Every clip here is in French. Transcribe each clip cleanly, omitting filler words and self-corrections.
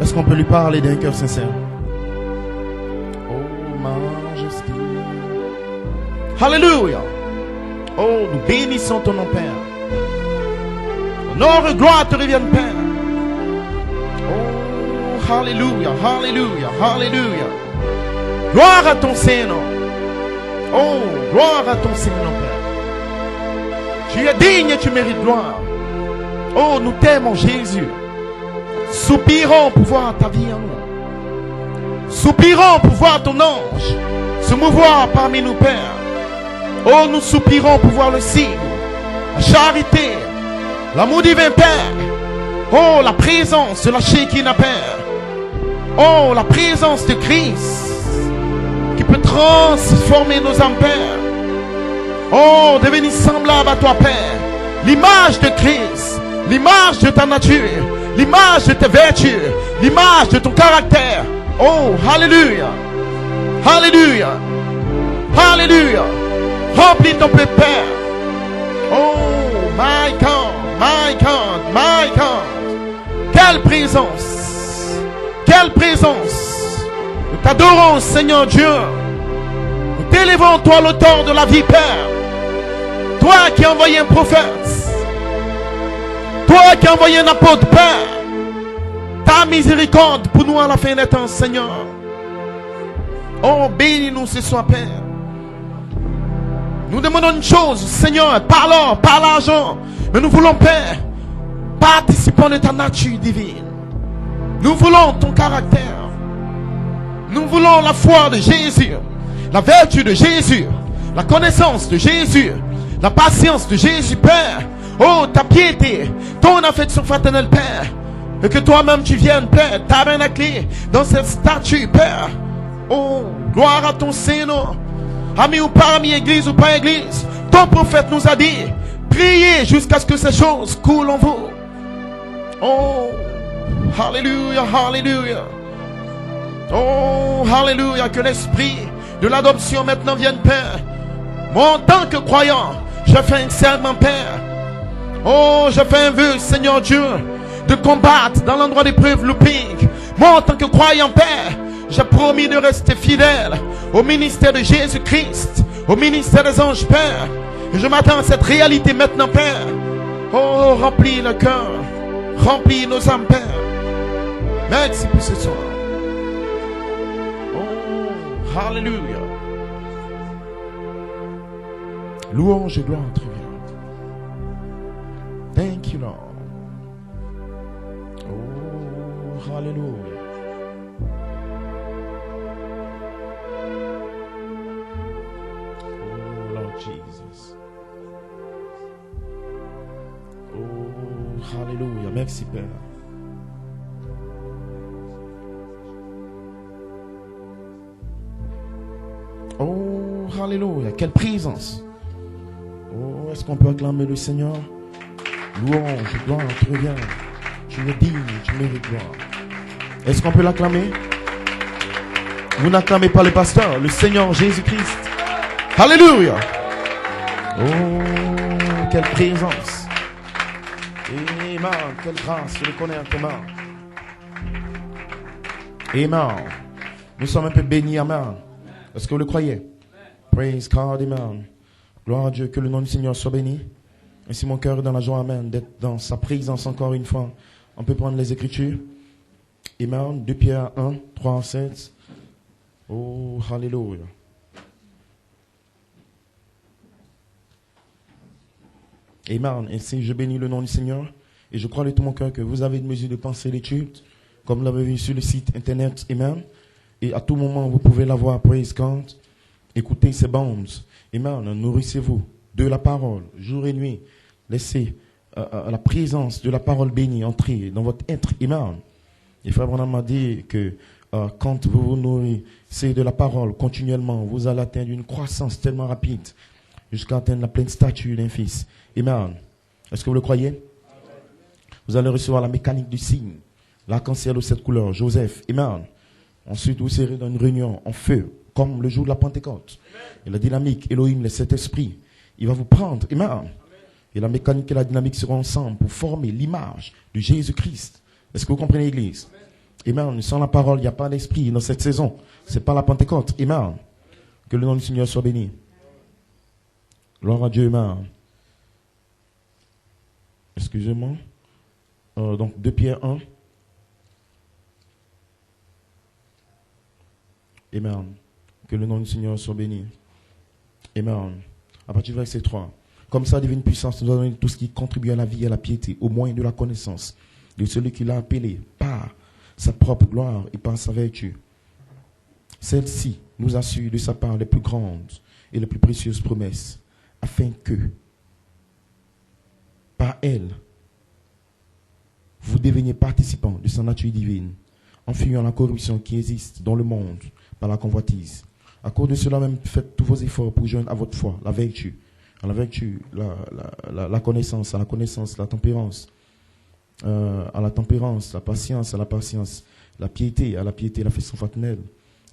Est-ce qu'on peut lui parler d'un cœur sincère? Oh, majesté. Alléluia. Oh, nous bénissons ton nom, Père. Honneur et gloire te reviennent, Père. Oh, alléluia, alléluia, alléluia. Gloire à ton Saint-Nom. Oh, gloire à ton Saint-Nom, Père. Tu es digne et tu mérites gloire. Oh, nous t'aimons, Jésus. Soupirons pour voir ta vie en nous. Soupirons pour voir ton ange se mouvoir parmi nous, Père. Oh, nous soupirons pour voir le signe, la charité, l'amour divin, Père. Oh, la présence de la Shekinah, Père. Oh, la présence de Christ qui peut transformer nos âmes, Père. Oh, devenir semblable à toi, Père. L'image de Christ, l'image de ta nature, l'image de tes vertus, l'image de ton caractère. Oh, alléluia. Alléluia. Alléluia. Remplis ton peuple, Père. Oh, my God, my God, my God. Quelle présence. Quelle présence. Nous t'adorons, Seigneur Dieu. Nous t'élevons, toi, l'auteur de la vie, Père. Toi qui as envoyé un prophète. Toi qui as envoyé un apôtre, Père. Ta miséricorde pour nous à la fin des temps, Seigneur. Oh, bénis-nous ce soir, Père. Nous demandons une chose, Seigneur, par l'or, par l'argent. Mais nous voulons, Père, participer de ta nature divine. Nous voulons ton caractère. Nous voulons la foi de Jésus, la vertu de Jésus, la connaissance de Jésus, la patience de Jésus, Père. Oh, ta piété, ton affection fraternelle, Père. Et que toi-même tu viennes, Père, tabernacler dans cette statue, Père. Oh, gloire à ton Saint-Nom. Amis ou pas amis, église ou pas église, ton prophète nous a dit, priez jusqu'à ce que ces choses coulent en vous. Oh, alléluia, alléluia. Oh, alléluia, que l'esprit de l'adoption maintenant vienne, Père. Moi, en tant que croyant, je fais un serment, Père. Oh, je fais un vœu, Seigneur Dieu, de combattre dans l'endroit d'épreuve looping. Moi, en tant que croyant, Père, j'ai promis de rester fidèle au ministère de Jésus-Christ, au ministère des anges, Père. Et je m'attends à cette réalité maintenant, Père. Oh, remplis le cœur, remplis nos âmes, Père. Merci pour ce soir. Oh, alléluia. Louange et gloire te reviennent. Thank you, Lord. Oh, hallelujah. Oh, Lord Jesus. Oh, hallelujah. Merci, Père. Oh, hallelujah. Quelle présence. Oh, est-ce qu'on peut acclamer le Seigneur? Louange, gloire, te revient. Tu es digne, tu mérites gloire. Est-ce qu'on peut l'acclamer? Vous n'acclamez pas le pasteur, le Seigneur Jésus-Christ. Alléluia. Oh, quelle présence. Amen. Quelle grâce, je le connais en commun. Amen. Nous sommes un peu bénis, amen. Est-ce que vous le croyez? Praise God, amen. Gloire à Dieu, que le nom du Seigneur soit béni. Ainsi mon cœur est dans la joie, amen, d'être dans sa présence encore une fois. On peut prendre les Écritures. Amen. 2 Pierre 1, 3, 7. Oh, alléluia. Amen. Ainsi je bénis le nom du Seigneur. Et je crois de tout mon cœur que vous avez une mesure de pensée l'étude, comme vous l'avez vu sur le site internet. Amen. Et à tout moment, vous pouvez l'avoir. Praise God. Écoutez ces bandes. Amen. Nourrissez-vous de la parole, jour et nuit. Laissez la présence de la parole bénie entrer dans votre être. Amen. Et Frère Branham m'a dit que quand vous vous nourrissez de la parole continuellement, vous allez atteindre une croissance tellement rapide jusqu'à atteindre la pleine stature d'un fils. Amen. Est-ce que vous le croyez? Vous allez recevoir la mécanique du signe, l'arc-en-ciel de cette couleur, Joseph. Amen. Ensuite, vous serez dans une réunion en feu, comme le jour de la Pentecôte. Et la dynamique, Elohim, le Saint-Esprit, il va vous prendre. Amen. Et la mécanique et la dynamique seront ensemble pour former l'image de Jésus-Christ. Est-ce que vous comprenez, l'Église? Amen. Sans la parole, il n'y a pas d'esprit dans cette saison. C'est pas la Pentecôte. Amen. Que le nom du Seigneur soit béni. Gloire à Dieu. Amen. Excusez-moi. Donc 2 Pierre 1. Amen. Que le nom du Seigneur soit béni. Amen. À partir du verset 3. Comme sa divine puissance nous a donné tout ce qui contribue à la vie et à la piété, au moyen de la connaissance de celui qui l'a appelé par sa propre gloire et par sa vertu. Celle-ci nous assure de sa part les plus grandes et les plus précieuses promesses, afin que, par elle, vous deveniez participants de sa nature divine, en fuyant la corruption qui existe dans le monde par la convoitise. À cause de cela même, faites tous vos efforts pour joindre à votre foi la vertu, à la vertu, la connaissance, à la connaissance, la tempérance, à la tempérance, la patience, à la patience, la piété, à la piété, l'affection fraternelle,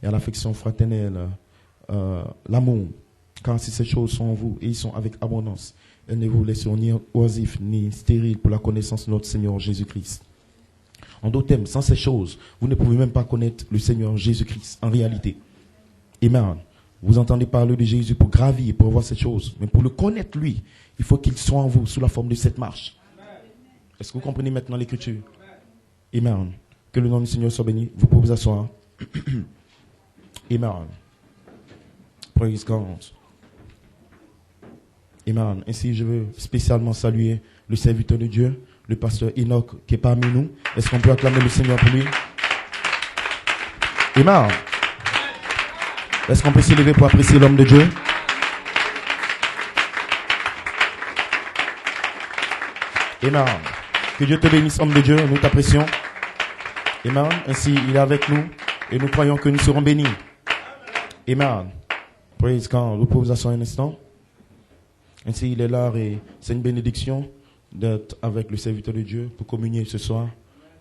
et à l'affection fraternelle, l'amour. Car si ces choses sont en vous, et ils sont avec abondance, elles ne vous laisseront ni oisifs, ni stériles pour la connaissance de notre Seigneur Jésus-Christ. En d'autres termes, sans ces choses, vous ne pouvez même pas connaître le Seigneur Jésus-Christ, en réalité. Amen. Vous entendez parler de Jésus pour gravir, pour voir cette chose. Mais pour le connaître, lui, il faut qu'il soit en vous, sous la forme de cette marche. Est-ce que vous comprenez maintenant l'écriture? Amen. Que le nom du Seigneur soit béni. Vous pouvez vous asseoir. Amen. Praise God. Amen. Ainsi, je veux spécialement saluer le serviteur de Dieu, le pasteur Enoch, qui est parmi nous. Est-ce qu'on peut acclamer le Seigneur pour lui? Amen. Est-ce qu'on peut s'élever pour apprécier l'homme de Dieu? Amen. Que Dieu te bénisse, homme de Dieu. Nous t'apprécions. Amen. Ainsi, il est avec nous et nous croyons que nous serons bénis. Amen. Praise God. Vous pouvez vous asseoir un instant. Ainsi, il est là et c'est une bénédiction d'être avec le serviteur de Dieu pour communier ce soir.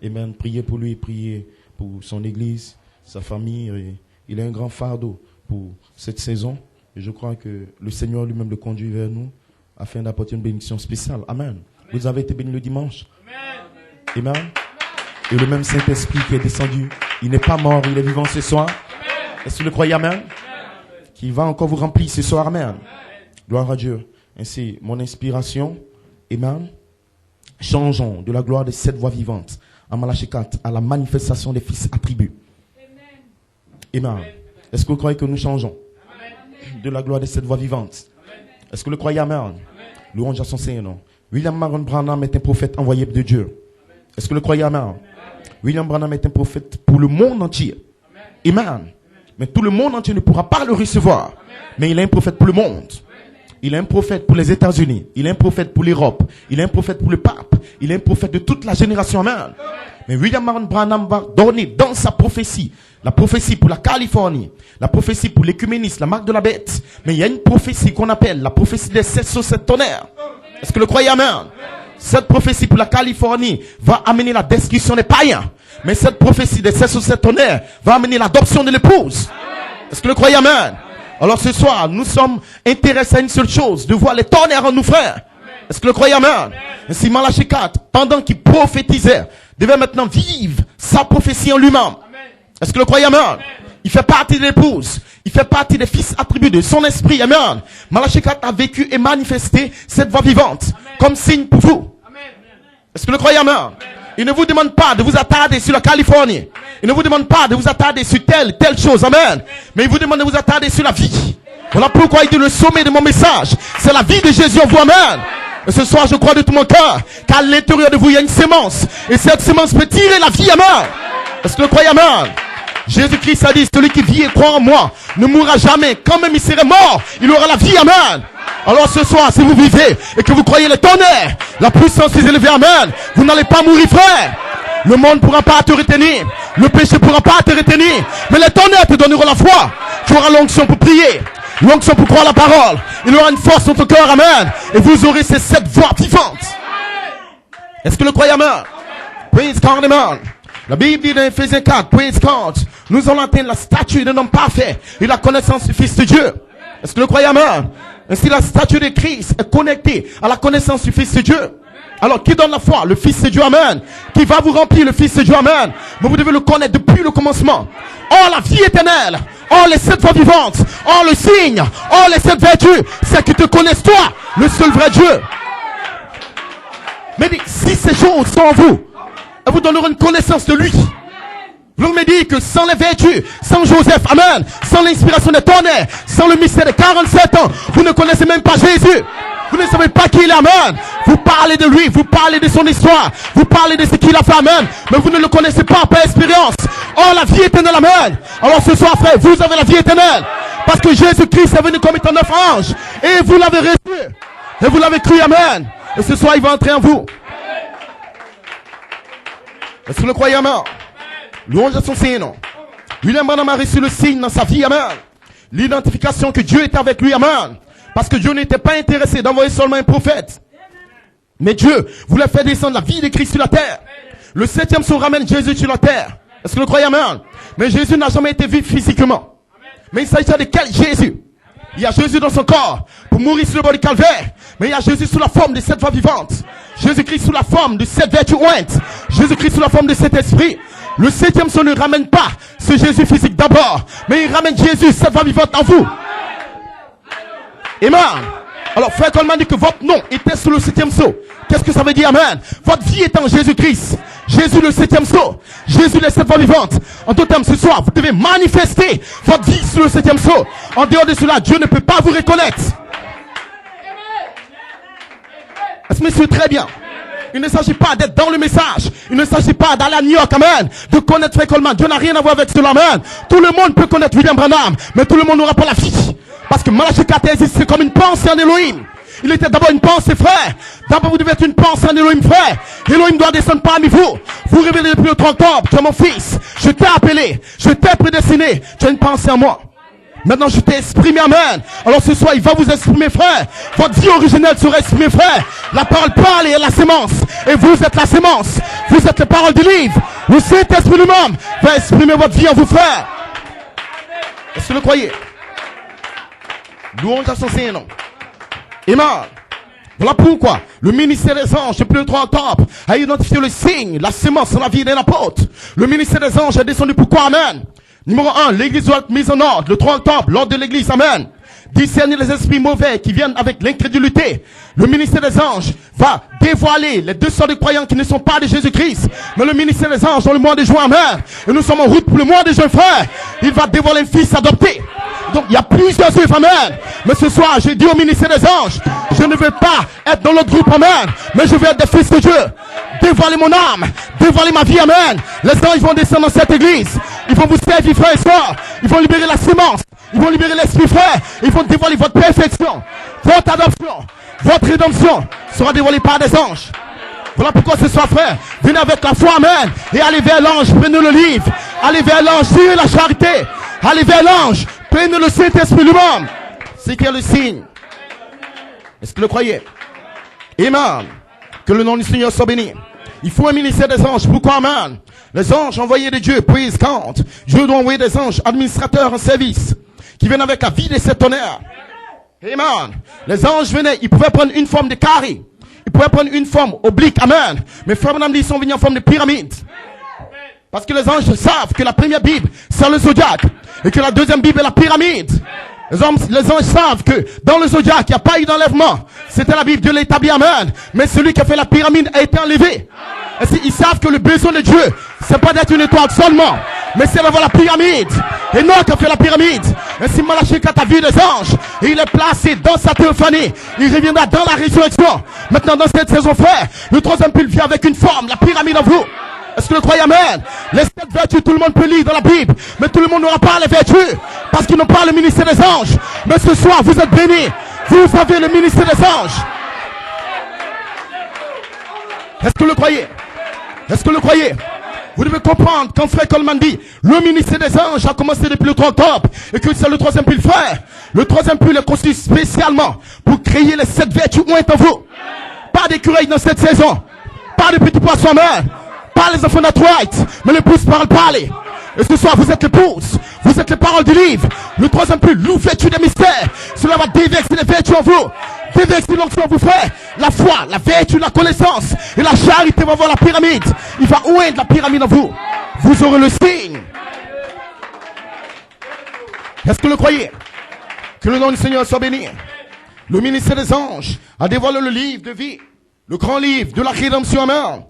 Amen. Priez pour lui, priez pour son église, sa famille. Et il a un grand fardeau pour cette saison. Et je crois que le Seigneur lui-même le conduit vers nous afin d'apporter une bénédiction spéciale. Amen. Vous avez été bénis le dimanche. Amen. Amen. Et le même Saint-Esprit qui est descendu, il n'est pas mort, il est vivant ce soir. Est-ce que vous le croyez? Amen. Qui va encore vous remplir ce soir. Amen. Gloire à Dieu. Ainsi, mon inspiration, Amen. Changeons de la gloire des 7 voix vivantes en Malachie 4 à la manifestation des fils attribués. Amen. Est-ce que vous croyez que nous changeons de la gloire des 7 voix vivantes? Est-ce que vous le croyez? Amen. Louange à son Seigneur. William Marion Branham est un prophète envoyé de Dieu. Est-ce que vous le croyez? Amen. William Branham est un prophète pour le monde entier. Amen. Mais tout le monde entier ne pourra pas le recevoir. Mais il est un prophète pour le monde. Il est un prophète pour les États-Unis. Il est un prophète pour l'Europe. Il est un prophète pour le pape. Il est un prophète de toute la génération. Amen. Mais William Marion Branham va donner dans sa prophétie, la prophétie pour la Californie, la prophétie pour l'écuménisme, la marque de la bête. Mais il y a une prophétie qu'on appelle la prophétie des 707 tonnerres. Est-ce que le croyez? Amen. Cette prophétie pour la Californie va amener la destruction des païens. Mais cette prophétie des 707 tonnerres va amener l'adoption de l'épouse. Est-ce que le croyez? Amen. Alors ce soir, nous sommes intéressés à une seule chose, de voir les tonnerres en nous, frères. Est-ce que le croyez? Amen. Ainsi, Malachie 4, pendant qu'il prophétisait, devait maintenant vivre sa prophétie en lui-même. Est-ce que le croyez? Amen. Il fait partie de l'épouse. Il fait partie des fils attribués de son esprit. Amen. Malachie 4 a vécu et manifesté cette voix vivante comme signe pour vous. Est-ce que le croyez? Amen. Il ne vous demande pas de vous attarder sur la Californie. Il ne vous demande pas de vous attarder sur telle chose. Amen. Mais il vous demande de vous attarder sur la vie. Voilà pourquoi il dit le sommet de mon message. C'est la vie de Jésus en vous. Amen. Et ce soir, je crois de tout mon cœur qu'à l'intérieur de vous, il y a une sémence. Et cette sémence peut tirer la vie. Amen. Est-ce que le croyez? Amen. Jésus-Christ a dit, celui qui vit et croit en moi ne mourra jamais. Quand même il serait mort, il aura la vie. Amen. Alors ce soir, si vous vivez et que vous croyez les tonnerres, la puissance est élevée. Amen. Vous n'allez pas mourir, frère. Le monde ne pourra pas te retenir. Le péché ne pourra pas te retenir. Mais les tonnerres te donneront la foi. Tu auras l'onction pour prier. L'onction pour croire la parole. Il y aura une force dans ton cœur. Amen. Et vous aurez ces 7 voix vivantes. Est-ce que le croyez? Amen. Praise God. Amen. La Bible dit dans Ephésiens 4, praise God, nous allons atteindre la stature d'un homme parfait et la connaissance du Fils de Dieu. Est-ce que le croyez? Amen. Ainsi la stature de Christ est connectée à la connaissance du Fils de Dieu. Alors, qui donne la foi? Le Fils de Dieu, amen. Qui va vous remplir, le Fils de Dieu, amen. Mais vous devez le connaître depuis le commencement. Oh, la vie éternelle. Oh, les 7 voies vivantes. Oh, le signe. Oh, les 7 vertus. C'est que te connaissent toi, le seul vrai Dieu. Mais si ces choses sont en vous, elles vous donneront une connaissance de lui. Vous me dites que sans les vertus, sans Joseph, amen, sans l'inspiration des tonnerres, sans le mystère de 47 ans, vous ne connaissez même pas Jésus. Vous ne savez pas qui il est, amen. Vous parlez de lui, vous parlez de son histoire, vous parlez de ce qu'il a fait, amen. Mais vous ne le connaissez pas par expérience. Oh, la vie éternelle, amen. Alors ce soir, frère, vous avez la vie éternelle. Parce que Jésus-Christ est venu comme étant 9 anges. Et vous l'avez reçu. Et vous l'avez cru, amen. Et ce soir, il va entrer en vous. Est-ce que vous le croyez, amen? Louange à son Seigneur. William Branham a reçu le signe dans sa vie, amen. L'identification que Dieu était avec lui, amen. Parce que Dieu n'était pas intéressé d'envoyer seulement un prophète. Mais Dieu voulait faire descendre la vie de Christ sur la terre. Le 7e son ramène Jésus sur la terre. Est-ce que vous le croyez, amen? Mais Jésus n'a jamais été vu physiquement. Mais il s'agit de quel Jésus? Il y a Jésus dans son corps pour mourir sur le bord du calvaire. Mais il y a Jésus sous la forme de 7 voix vivantes. Jésus-Christ sous la forme de 7 vertus ointes. Jésus-Christ sous la forme de cet esprit. Le 7e son ne ramène pas ce Jésus physique d'abord, mais il ramène Jésus, 7 voix vivantes en vous. Amen. Alors, frère Coleman dit que votre nom était sous le 7e sceau. Qu'est-ce que ça veut dire, amen? Votre vie est en Jésus-Christ. Jésus le 7e sceau. Jésus les 7 voix vivantes. En tout terme, ce soir, vous devez manifester votre vie sous le 7e sceau. En dehors de cela, Dieu ne peut pas vous reconnaître. Est-ce que monsieur, très bien? Il ne s'agit pas d'être dans le message. Il ne s'agit pas d'aller à New York, amen. De connaître Frère Coleman. Dieu n'a rien à voir avec cela, amen. Tout le monde peut connaître William Branham, mais tout le monde n'aura pas la vie. Parce que Malachi 4 existe, c'est comme une pensée en Elohim. Il était d'abord une pensée, frère. D'abord, vous devez être une pensée en Elohim, frère. Elohim doit descendre parmi vous. Vous révélez depuis le 30 octobre. Tu es mon fils. Je t'ai appelé. Je t'ai prédestiné. Tu as une pensée en moi. Maintenant, je t'ai exprimé, amen. Alors ce soir, il va vous exprimer, frère. Votre vie originelle sera exprimée, frère. La parole parle et la sémence. Et vous êtes la sémence. Vous êtes les paroles du livre. Le Saint-Esprit lui-même va exprimer votre vie en vous, frère. Est-ce que vous le croyez? Louange à son Seigneur. Amen. Voilà pourquoi le ministère des anges, depuis le 3 octobre, a identifié le signe, la sémence dans la vie d'un apôtre. Le ministère des anges est descendu pourquoi, amen. Numéro 1, l'église doit être mise en ordre. Le 3 octobre, l'ordre de l'église, amen. Discerner les esprits mauvais qui viennent avec l'incrédulité. Le ministère des anges va dévoiler les 2 sortes de croyants qui ne sont pas de Jésus-Christ. Mais le ministère des anges dans le mois de juin, amen. Et nous sommes en route pour le mois de juin, frère. Il va dévoiler un fils adopté. Donc il y a plusieurs œuvres, amen. Mais ce soir, j'ai dit au ministère des anges, je ne veux pas être dans l'autre groupe, amen. Mais je veux être des fils de Dieu. Dévoiler mon âme, dévoiler ma vie, amen. Les anges vont descendre dans cette église. Ils vont vous servir, frère et soeur. Ils vont libérer la sémence. Ils vont libérer l'esprit, frère. Ils vont dévoiler votre perfection. Votre adoption, votre rédemption sera dévoilée par des anges. Voilà pourquoi ce soir, frère, venez avec la foi, amen. Et allez vers l'ange, prenez le livre. Allez vers l'ange, tirez la charité. Allez vers l'ange, prenez le Saint-Esprit lui-même. C'est qu'il y a le signe. Est-ce que vous le croyez? Amen. Que le nom du Seigneur soit béni. Il faut un ministère des anges. Pourquoi, amen? Les anges envoyés de Dieu, praise God. Dieu doit envoyer des anges administrateurs en service qui viennent avec la vie de cet honneur. Amen. Les anges venaient, ils pouvaient prendre une forme de carré. Ils pouvaient prendre une forme oblique, amen. Mais frère Branham dit, ils sont venus en forme de pyramide. Parce que les anges savent que la première Bible, c'est le zodiaque. Et que la deuxième Bible est la pyramide. Les anges savent que dans le zodiaque, il n'y a pas eu d'enlèvement. C'était la Bible, Dieu l'a établi, amen. Mais celui qui a fait la pyramide a été enlevé. Et ils savent que le besoin de Dieu, c'est pas d'être une étoile seulement, mais c'est d'avoir la pyramide. Et Noach a fait la pyramide. Et si Malachi 4 a vu des anges, et il est placé dans sa théophanie, il reviendra dans la résurrection. Maintenant, dans cette saison, frère, le 3e pile vient avec une forme, la pyramide en vous. Est-ce que vous le croyez, amen? Les 7 vertus, tout le monde peut lire dans la Bible, mais tout le monde n'aura pas les vertus, parce qu'ils n'ont pas le ministère des anges. Mais ce soir, vous êtes bénis. Vous avez le ministère des anges. Est-ce que vous le croyez? Est-ce que vous le croyez? Vous devez comprendre quand frère Coleman dit le ministère des anges a commencé depuis le 3 octobre et que c'est le 3e pile, frère. Le 3e pile est conçu spécialement pour créer les 7 vertus ointes en vous. Pas d'écureuil dans cette saison. Pas de petits poissons, amen. Pas les enfants d'Atroite, mais l'épouse parle parler. Et ce soir, vous êtes l'épouse. Vous êtes les paroles du livre. Le 3e pile, l'ouverture des mystères. Cela va déverser les vertus en vous. Déverser l'onction en vous, frère. La foi, la vertu, la connaissance et la charité vont voir la pyramide. Il va oindre la pyramide en vous. Vous aurez le signe. Est-ce que vous le croyez? Que le nom du Seigneur soit béni. Le ministère des anges a dévoilé le livre de vie, le grand livre de la rédemption. Amen.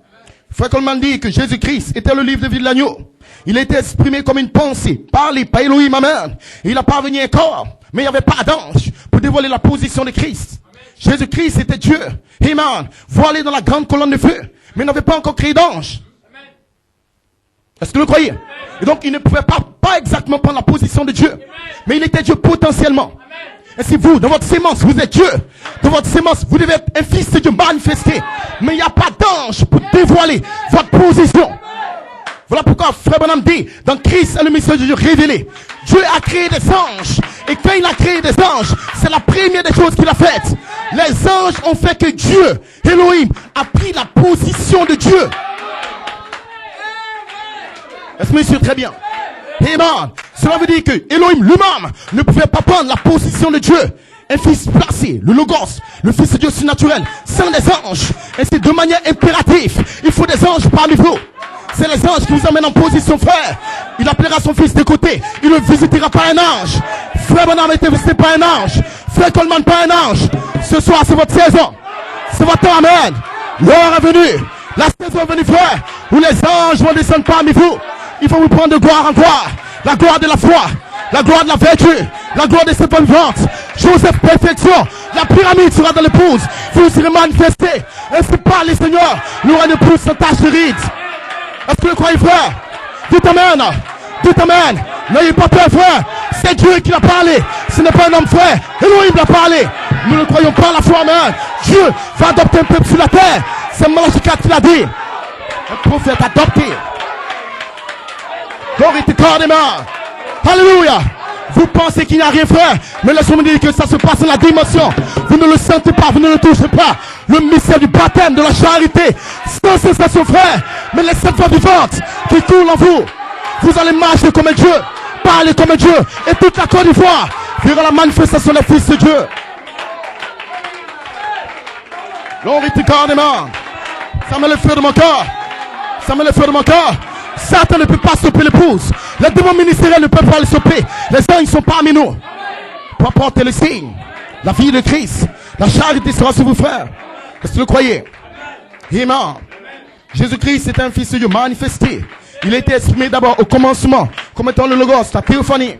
Frère Coleman dit que Jésus-Christ était le livre de vie de l'agneau. Il a été exprimé comme une pensée, parlé par Elohim. Amen. Et il a parvenu un corps, mais il n'y avait pas d'ange pour dévoiler la position de Christ. Jésus-Christ était Dieu. Amen. Voilé dans la grande colonne de feu, mais il n'avait pas encore créé d'ange. Est-ce que vous le croyez? Et donc il ne pouvait pas exactement prendre la position de Dieu, mais il était Dieu potentiellement. Et si vous, dans votre sémence, vous êtes Dieu, dans votre sémence, vous devez être un fils de Dieu manifesté, mais il n'y a pas d'ange pour dévoiler votre position. Voilà pourquoi Frère Branham dit, dans Christ est le mystère de Dieu révélé. Dieu a créé des anges, et quand il a créé des anges, c'est la première des choses qu'il a faites. Les anges ont fait que Dieu, Elohim, a pris la position de Dieu. Est-ce que monsieur, très bien? Amen. Cela veut dire que Elohim lui-même ne pouvait pas prendre la position de Dieu. Un fils placé, le Logos, le fils de Dieu surnaturel, sans des anges. Et c'est de manière impérative. Il faut des anges parmi vous. C'est les anges qui vous amènent en position, frère. Il appellera son fils de côté. Il ne visitera pas un ange. Frère Branham était visité par un ange. Frère Coleman pas un ange. Ce soir, c'est votre saison. C'est votre temps, amen. L'heure est venue. La saison est venue, frère, où les anges vont descendre parmi vous. Il faut vous prendre de gloire en gloire. La gloire de la foi, la gloire de la vertu, la gloire de cette bonne vente. Joseph, perfection. La pyramide sera dans l'épouse. Vous serez manifestés. Ainsi parle le Seigneur. Il y aura une épouse sans tache de rides. Est-ce que vous le croyez, frère? Dites amen. Dites amen. N'ayez pas peur, frère. C'est Dieu qui l'a parlé. Ce n'est pas un homme, frère. Elohim l'a parlé. Nous ne croyons pas à la foi, amen. Dieu va adopter un peuple sur la terre. C'est Malachie 4 qui l'a dit. Un prophète adopté. Glory to God, amen. Alléluia. Vous pensez qu'il n'y a rien, frère, mais laissez-moi dire que ça se passe dans la dimension. Vous ne le sentez pas, vous ne le touchez pas. Le mystère du baptême, de la charité, sans sensation, frère. Mais les sept voix vivantes qui coulent en vous. Vous allez marcher comme un Dieu, parler comme un Dieu. Et toute la Côte d'Ivoire verra la manifestation des fils de Dieu. Glory to God, amen. Ça met le feu de mon cœur. Ça met le feu de mon cœur. Satan ne peut pas stopper l'épouse. Les démons ministériels ne peuvent pas le stopper. Les anges sont parmi nous. Pour apporter le signe. La vie de Christ. La charité sera sur vous, frères. Est-ce que vous le croyez? Amen. Jésus-Christ est un fils de Dieu manifesté. Il a été exprimé d'abord au commencement comme étant le Logos, la théophanie.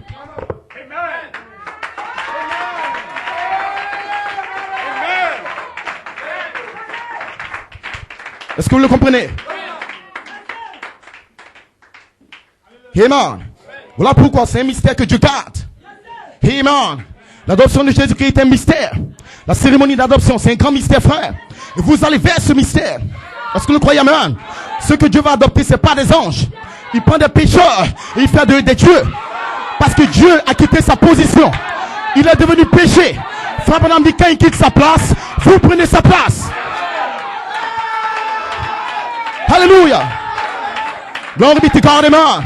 Est-ce que vous le comprenez? Amen. Voilà pourquoi c'est un mystère que Dieu garde. Amen. L'adoption de Jésus-Christ est un mystère. La cérémonie d'adoption, c'est un grand mystère, frère. Et vous allez vers ce mystère. Est-ce que vous le croyez, amen? Ce que Dieu va adopter, c'est pas des anges. Il prend des pécheurs et il fait des dieux. Parce que Dieu a quitté sa position. Il est devenu péché. Frère Branham dit quand il quitte sa place, vous prenez sa place. Alléluia. Glory be to God, amen.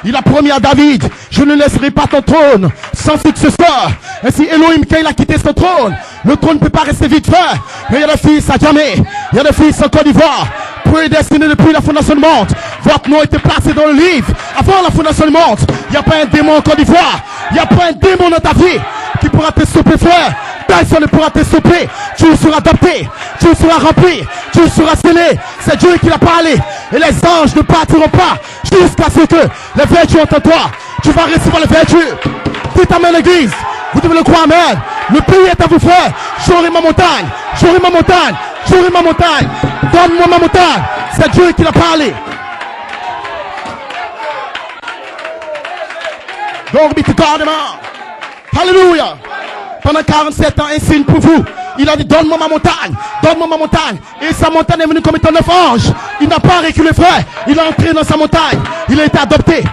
Il a promis à David, je ne laisserai pas ton trône sans successeur. Ainsi Elohim, quand il a quitté son trône, le trône ne peut pas rester vide, frère. Mais il y a des fils à jamais. Il y a des fils en Côte d'Ivoire, prédestinés depuis la fondation du monde. Votre nom était placé dans le livre avant la fondation du monde. Il n'y a pas un démon en Côte d'Ivoire. Il n'y a pas un démon dans ta vie qui pourra te stopper, frère. Personne ne pourra te stopper. Tu seras adopté. Tu seras rempli. Tu seras scellé. C'est Dieu qui l'a parlé. Et les anges ne partiront pas jusqu'à ce que les vertus entrent en toi. Tu vas recevoir les vertus. Dites amen, l'église. Vous devez le croire, amen. Le pays est à vous, frère. J'aurai ma montagne. J'aurai ma montagne. J'aurai ma montagne. Donne-moi ma montagne. C'est Dieu qui l'a parlé. Glory be to God, amen. Alléluia. Pendant 47 ans, un signe pour vous. Il a dit, donne-moi ma montagne. Donne-moi ma montagne. Et sa montagne est venue comme étant 9 anges. Il n'a pas reculé, frère. Il a entré dans sa montagne. Il a été adopté.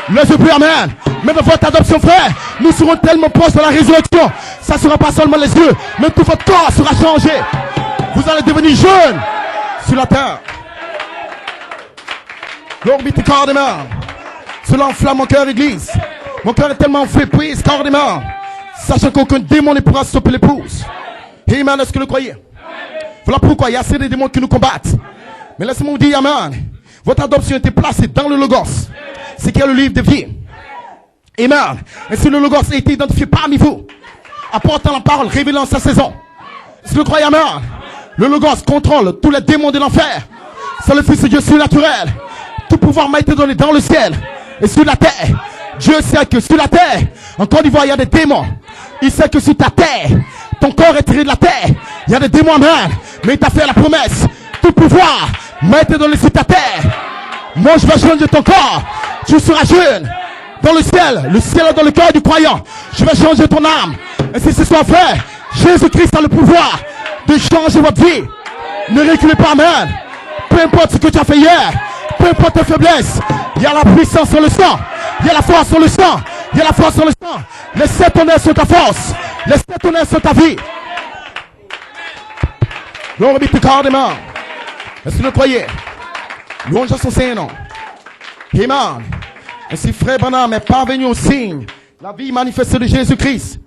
Les yeux plus, amen. Mais dans votre adoption, frère, nous serons tellement proches de la résurrection. Ça ne sera pas seulement les yeux, mais tout votre corps sera changé. Vous allez devenir jeune sur la terre. Glory be to God, amen. Cela enflamme mon cœur, église. Mon cœur est tellement fait, prise, God, amen. Sachant qu'aucun démon ne pourra stopper l'épouse. Amen, est-ce que vous le croyez? Voilà pourquoi il y a assez de démons qui nous combattent. Mais laissez-moi vous dire, amen. Votre adoption a été placée dans le Logos. C'est qui est le livre de vie. Amen. Et si le Logos a été identifié parmi vous, apportant la parole, révélant sa saison. Si vous croyez, amen. Le Logos contrôle tous les démons de l'enfer. C'est le Fils de Dieu surnaturel. Tout pouvoir m'a été donné dans le ciel et sur la terre. Dieu sait que sur la terre, en Côte d'Ivoire, il y a des démons. Il sait que sur ta terre, ton corps est tiré de la terre. Il y a des démons, amen. Mais il t'a fait la promesse. Tout pouvoir m'a été donné sur ta terre. Moi, je vais changer ton corps. Tu seras jeune. Dans le ciel est dans le cœur du croyant. Je vais changer ton âme. Et si ce soit fait, Jésus-Christ a le pouvoir de changer votre vie. Ne reculez pas, amen. Peu importe ce que tu as fait hier, peu importe tes faiblesses, il y a la puissance sur le sang. Il y a la force sur le sang. Il y a la force sur le sang. Les 7 honneurs sur ta force. Les 7 honneurs sur ta vie. Gloire be to God, amen. Est-ce que vous le croyez? Louange à son Saint-Nom. Amen. Et si frère Branham est parvenu au signe, la vie manifestée de Jésus-Christ,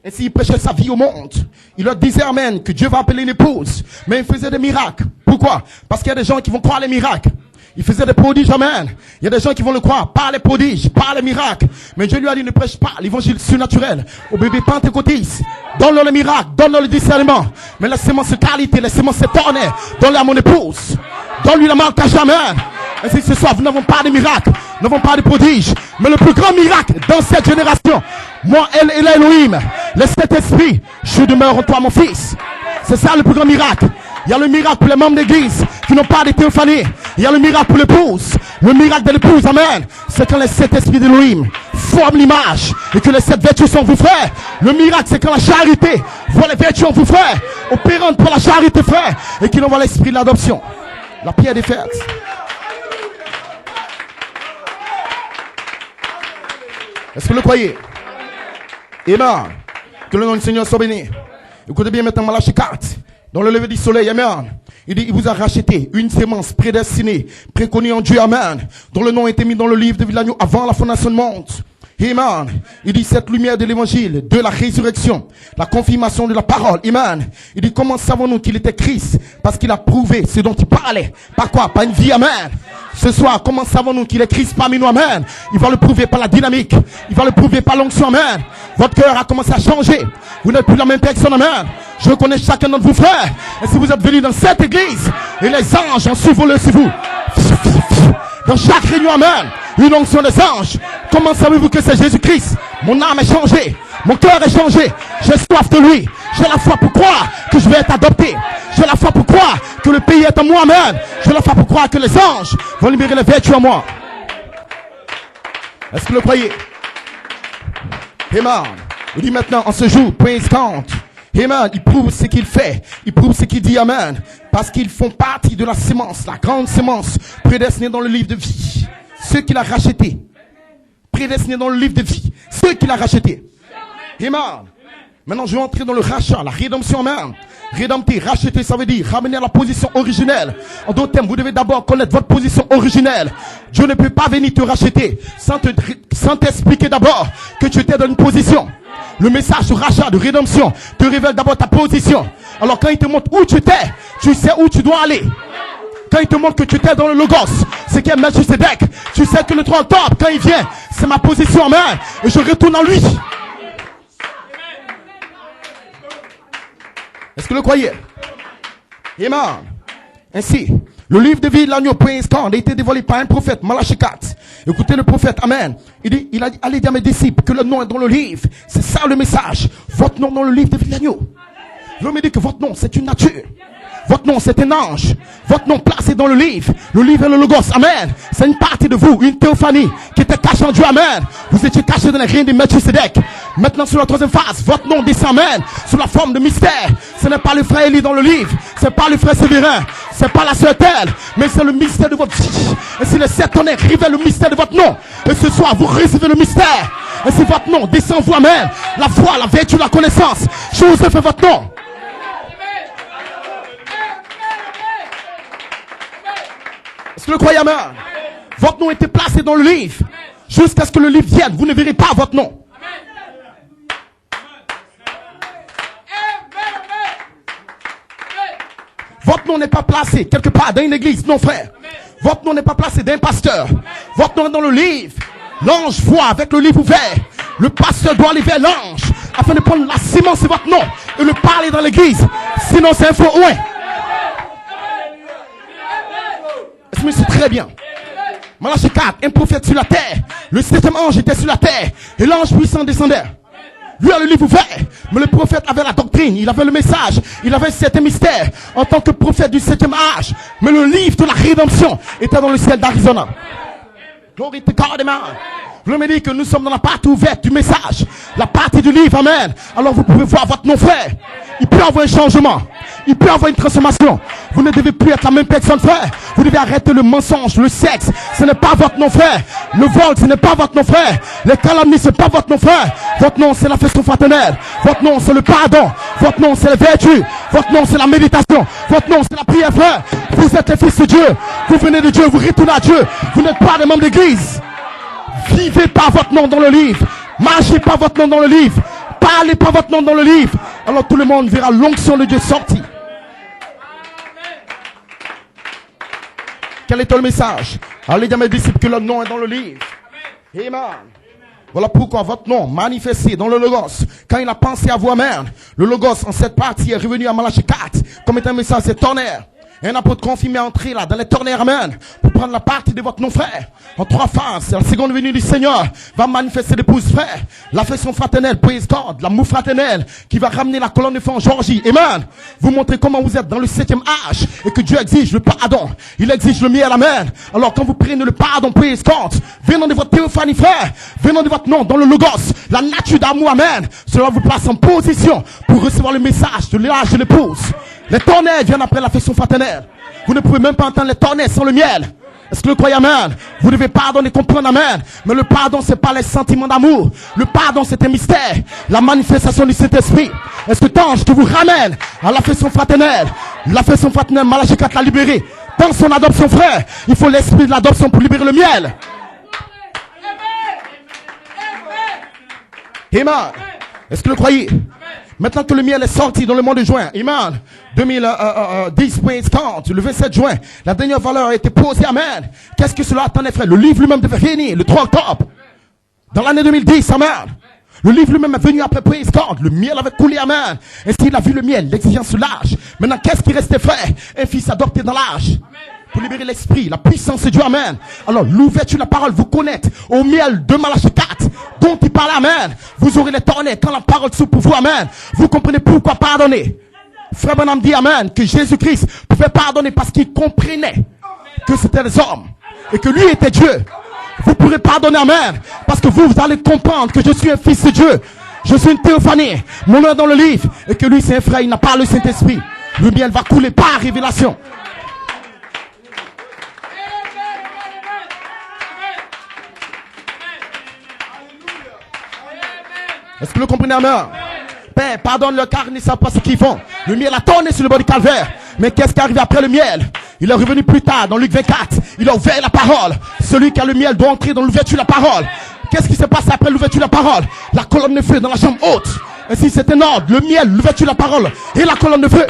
et s'il prêchait sa vie au monde, il leur disait amen, que Dieu va appeler une épouse, mais il faisait des miracles. Pourquoi? Parce qu'il y a des gens qui vont croire les miracles. Il faisait des prodiges, amen. Il y a des gens qui vont le croire par les prodiges, par les miracles. Mais Dieu lui a dit, ne prêche pas l'évangile surnaturel au bébé pentecôtiste. Donne-leur le miracle, donne-leur le discernement. Mais laissez-moi cette qualité, laissez-moi cette honneur. Donne-le à mon épouse. Donne-lui la marque à jamais. Et si ce soir, nous n'avons pas de miracles, nous n'avons pas de prodiges. Mais le plus grand miracle dans cette génération, moi, elle et Elohim, le Saint-Esprit, je demeure en toi, mon fils. C'est ça le plus grand miracle. Il y a le miracle pour les membres d'église qui n'ont pas de théophanie. Il y a le miracle pour l'épouse. Le miracle de l'épouse, amen. C'est quand les 7 esprits d'Elohim forment l'image et que les 7 vertus sont vous frères. Le miracle, c'est quand la charité voit les vertus en vous frères, opérante pour la charité, frère, et qu'il envoie l'esprit de l'adoption. La pierre des fêtes. Est-ce que vous le croyez? Amen. Que le nom du Seigneur soit béni. Écoutez bien maintenant Malachie 4. Dans le lever du soleil, amen. Il dit, il vous a racheté une sémence prédestinée, préconnue en Dieu, amen, dont le nom a été mis dans le livre de vie de l'agneau avant la fondation du monde. Amen. Il dit, cette lumière de l'évangile, de la résurrection, la confirmation de la parole, amen. Il dit, comment savons-nous qu'il était Christ? Parce qu'il a prouvé ce dont il parlait. Par quoi? Par une vie, amen. Ce soir, comment savons-nous qu'il est Christ parmi nous, amen? Il va le prouver par la dynamique. Il va le prouver par l'onction, amen. Votre cœur a commencé à changer. Vous n'êtes plus la même personne, amen. Je connais chacun d'entre vous, frères. Et si vous êtes venus dans cette église, et les anges ont survolé sur vous, dans chaque réunion, amen, une onction des anges. Comment savez-vous que c'est Jésus-Christ? Mon âme est changée. Mon cœur est changé. J'ai soif de lui. J'ai la foi pour croire que je vais être adopté. J'ai la foi pour croire que le pays est à moi, amen. J'ai la foi pour croire que les anges vont libérer les vertus en moi. Est-ce que vous le croyez? Amen. Il dit maintenant, en ce jour, praise God. Amen. Il prouve ce qu'il fait. Il prouve ce qu'il dit. Amen. Parce qu'ils font partie de la sémence, la grande sémence, prédestinée dans le livre de vie. Ceux qu'il a rachetés. Prédestinés dans le livre de vie. Ceux qu'il a rachetés. Amen. Maintenant, je vais entrer dans le rachat, la rédemption. Amen. Rédempter, racheter, ça veut dire ramener à la position originelle. En d'autres termes, vous devez d'abord connaître votre position originelle. Dieu ne peut pas venir te racheter sans t'expliquer d'abord que tu étais dans une position. Le message de rachat, de rédemption, te révèle d'abord ta position. Alors quand il te montre où tu étais, tu sais où tu dois aller. Quand il te montre que tu étais dans le Logos, c'est qu'il y a Melchisedec. Tu sais que le 3 octobre, quand il vient, c'est ma position, amen. Et je retourne en lui. Est-ce que vous le croyez? Amen. Ainsi, le livre de vie de l'agneau, praise God, a été dévoilé par un prophète, Malachie 4. Écoutez le prophète, amen. Il a dit, allez dire à mes disciples que le nom est dans le livre. C'est ça le message. Votre nom dans le livre de vie de l'agneau. Je me dis que votre nom, c'est une nature. Votre nom, c'est un ange. Votre nom placé dans le livre. Le livre est le Logos. Amen. C'est une partie de vous, une théophanie qui était cachée en Dieu. Amen. Vous étiez caché dans les reins de Melchisedec. Maintenant, sur la troisième phase, votre nom descend. Amen. Sous la forme de mystère. Ce n'est pas le frère Élie dans le livre. C'est pas le frère Sévérin. C'est pas la sœur Telle. Mais c'est le mystère de votre vie. Et si les 7 tonnerres révèlent le mystère de votre nom. Et ce soir, vous recevez le mystère. Et si votre nom descend vous, amen. La foi, la vertu, la connaissance. Je vous ai fait votre nom. Est-ce que vous le croyez, amen? Votre nom était placé dans le livre. Jusqu'à ce que le livre vienne, vous ne verrez pas votre nom. Votre nom n'est pas placé quelque part dans une église, non frère. Votre nom n'est pas placé d'un pasteur. Votre nom est dans le livre. L'ange voit avec le livre ouvert. Le pasteur doit aller vers l'ange afin de prendre la sémence de votre nom et le parler dans l'église. Sinon c'est un faux ouin. Mais c'est très bien. Malachie 4, un prophète sur la terre. Le 7e ange était sur la terre. Et l'ange puissant descendait. Lui a le livre ouvert. Mais le prophète avait la doctrine. Il avait le message. Il avait un certain mystère. En tant que prophète du 7e âge. Mais le livre de la rédemption était dans le ciel d'Arizona. Glory to God, amen. Je me dis que nous sommes dans la partie ouverte du message. La partie du livre, amen. Alors vous pouvez voir votre nom, frère. Il peut y avoir un changement. Il peut y avoir une transformation. Vous ne devez plus être la même personne, frère. Vous devez arrêter le mensonge, le sexe. Ce n'est pas votre nom, frère. Le vol, ce n'est pas votre nom, frère. Les calomnies, ce n'est pas votre nom, frère. Votre nom, c'est l'affection fraternelle. Votre nom, c'est le pardon. Votre nom, c'est la vertu. Votre nom, c'est la méditation. Votre nom, c'est la prière, frère. Vous êtes les fils de Dieu. Vous venez de Dieu, vous retournez à Dieu. Vous n'êtes pas des membres d'église. Vivez pas votre nom dans le livre. Marchez pas votre nom dans le livre. Parlez pas votre nom dans le livre. Alors tout le monde verra l'onction de Dieu sortir. Quel est le message? Allez dire à mes disciples que leur nom est dans le livre. Amen. Voilà pourquoi votre nom manifesté dans le Logos, quand il a pensé à vous, amen. Le Logos en cette partie est revenu à Malachie 4 comme étant un message, c'est tonnerre. Un apôtre confirmé entrer là dans les tonnerres, amen, pour prendre la partie de votre nom, frère. En 3 phases, la seconde venue du Seigneur va manifester l'épouse, frère. L'affection fraternelle, praise God, l'amour fraternel qui va ramener la colonne de feu en Georgie, amen. Vous montrez comment vous êtes dans le 7e âge et que Dieu exige le pardon. Il exige le miel, amen. Alors quand vous prenez le pardon, praise God, venant de votre théophanie, frère, venant de votre nom dans le Logos, la nature d'amour, amen, cela vous place en position pour recevoir le message de l'âge de l'épouse. Les tonnerres viennent après l'affection fraternelle. Vous ne pouvez même pas entendre les tonnerres sans le miel. Est-ce que vous croyez, amen? Vous devez pardonner, comprendre, amen. Mais le pardon, c'est pas les sentiments d'amour. Le pardon, c'est un mystère. La manifestation du Saint-Esprit. Est-ce que l'ange qui vous ramène à l'affection fraternelle, Malachie 4 l'a libéré. Dans son adoption, frère, il faut l'esprit de l'adoption pour libérer le miel. Amen. Est-ce que vous croyez? Maintenant que le miel est sorti dans le mois de juin, amen, 2010, le 27 juin, la dernière valeur a été posée, amen. Qu'est-ce que cela attendait, frère? Le livre lui-même devait venir le 3 octobre. Dans l'année 2010, amen. Le livre lui-même est venu après praise God. Le miel avait coulé, amen. Et s'il a vu le miel, l'exigence de l'âge. Maintenant, qu'est-ce qui restait, frère? Un fils adopté dans l'âge. Pour libérer l'esprit, la puissance de Dieu, amen. Alors, l'ouverture de la parole, vous connaître au miel de Malachie 4, dont il parle, amen. Vous aurez les tonnerres quand la parole s'ouvre pour vous, amen. Vous comprenez pourquoi pardonner. Frère Branham dit, amen, que Jésus-Christ pouvait pardonner parce qu'il comprenait que c'était les hommes et que lui était Dieu. Vous pourrez pardonner, amen, parce que vous allez comprendre que je suis un fils de Dieu. Je suis une théophanie, mon nom est dans le livre, et que lui c'est un frère, il n'a pas le Saint-Esprit. Le miel va couler par révélation. Est-ce que vous le comprenez, amen? Père, pardonne-leur car ils ne savent pas ce qu'ils font. Le miel a tourné sur le bord du calvaire. Mais qu'est-ce qui est arrivé après le miel? Il est revenu plus tard dans Luc 24. Il a ouvert la parole. Celui qui a le miel doit entrer dans l'ouverture de la parole. Qu'est-ce qui s'est passé après l'ouverture de la parole? La colonne de feu dans la chambre haute. Et si c'est un ordre, le miel, l'ouverture de la parole et la colonne de feu.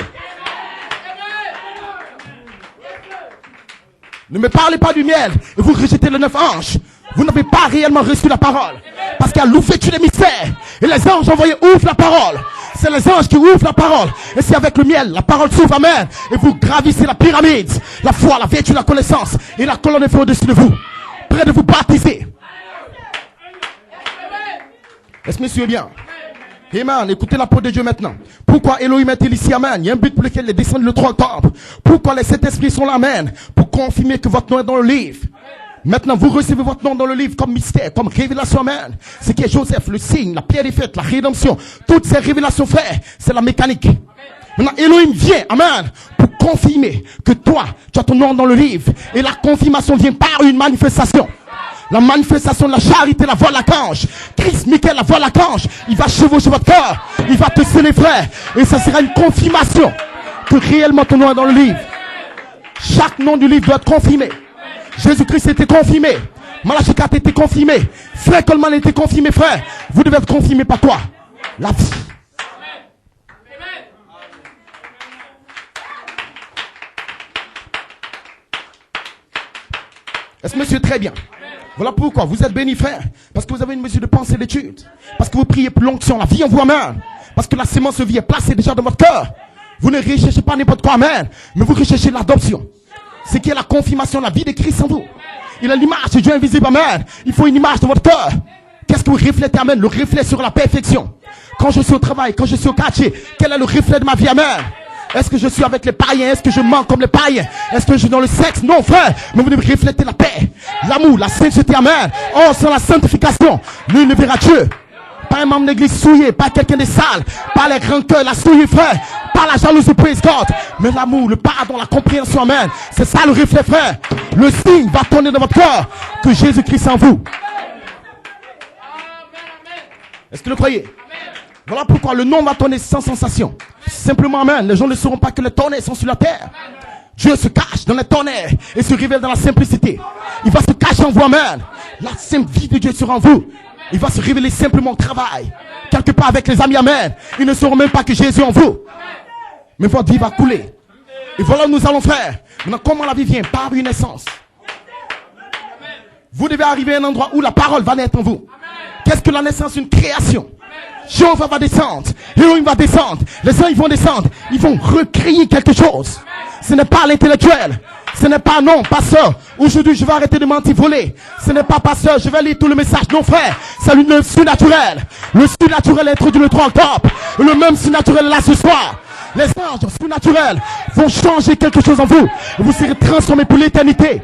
Ne me parlez pas du miel et vous rejetez le 9 anges. Vous n'avez pas réellement reçu la parole. Parce qu'il y a l'ouverture des mystères. Et les anges envoyés ouvrent la parole. C'est les anges qui ouvrent la parole. Et c'est avec le miel, la parole s'ouvre, amen. Et vous gravissez la pyramide. La foi, la vertu, la connaissance. Et la colonne de feu au-dessus de vous. Près de vous baptiser. Est-ce que monsieur est bien? Amen. Écoutez la parole de Dieu maintenant. Pourquoi Elohim est-il ici? Amen. Il y a un but pour lequel il est descendu le 3 octobre. Pourquoi les 7 esprits sont là? Amen. Pour confirmer que votre nom est dans le livre. Maintenant, vous recevez votre nom dans le livre comme mystère, comme révélation, amen. Ce qui est Joseph, le signe, la pierre des fêtes, la rédemption. Toutes ces révélations, frère, c'est la mécanique. Maintenant, Elohim vient, amen, pour confirmer que toi, tu as ton nom dans le livre. Et la confirmation vient par une manifestation. La manifestation de la charité, la voix de l'archange. Christ, Michael, la voix de l'archange. Il va chevaucher votre cœur. Il va te sceller, frère. Et ça sera une confirmation que réellement ton nom est dans le livre. Chaque nom du livre doit être confirmé. Jésus-Christ était confirmé. Malachie 4 était confirmé. Frère Coleman était confirmé, frère. Vous devez être confirmé par toi. La vie. Est-ce que monsieur est très bien? Voilà pourquoi vous êtes bénis, frère. Parce que vous avez une mesure de pensée d'étude. Parce que vous priez pour l'onction, la vie en vous-même. Parce que la sémence de vie est placée déjà dans votre cœur. Vous ne recherchez pas n'importe quoi, amen. Mais vous recherchez l'adoption. C'est qui est la confirmation de la vie de Christ en vous. Il a l'image de Dieu invisible, amen. Il faut une image dans votre cœur. Qu'est-ce que vous reflétez, amen? Le reflet sur la perfection. Quand je suis au travail, quand je suis au quartier, quel est le reflet de ma vie, amen? Est-ce que je suis avec les païens? Est-ce que je mens comme les païens? Est-ce que je suis dans le sexe? Non, frère. Mais vous devez refléter la paix, l'amour, la sainteté, amen. Oh, sans la sanctification, nul ne verra Dieu. Pas un membre d'église souillé, pas quelqu'un de sale, pas les rancœurs, la souillure, frère, pas la jalousie, praise God, mais l'amour, le pardon, la compréhension, amen. C'est ça le reflet, frère. Le signe va tourner dans votre cœur que Jésus-Christ est en vous. Est-ce que vous le croyez? Voilà pourquoi le nom va tourner sans sensation. Simplement, amen. Les gens ne sauront pas que les tonnerres sont sur la terre. Dieu se cache dans les tonnerres et se révèle dans la simplicité. Il va se cacher en vous, amen. La sainte vie de Dieu sera en vous. Il va se révéler simplement au travail. Quelque part avec les amis, amen. Ils ne sauront même pas que Jésus est en vous. Mais votre vie va couler. Et voilà où nous allons, frère. Maintenant, comment la vie vient? Par une naissance. Vous devez arriver à un endroit où la parole va naître en vous. Qu'est-ce que la naissance? Une création. Jéhovah va descendre. Elohim va descendre. Les anges vont descendre. Ils vont recréer quelque chose. Ce n'est pas l'intellectuel. Ce n'est pas non, pasteur. Aujourd'hui, je vais arrêter de mentir, voler. Ce n'est pas pasteur, je vais lire tout le message. Non, frère. C'est le surnaturel. Le surnaturel est introduit le 3 octobre. Le même surnaturel est là ce soir. Les anges surnaturels vont changer quelque chose en vous. Et vous serez transformés pour l'éternité.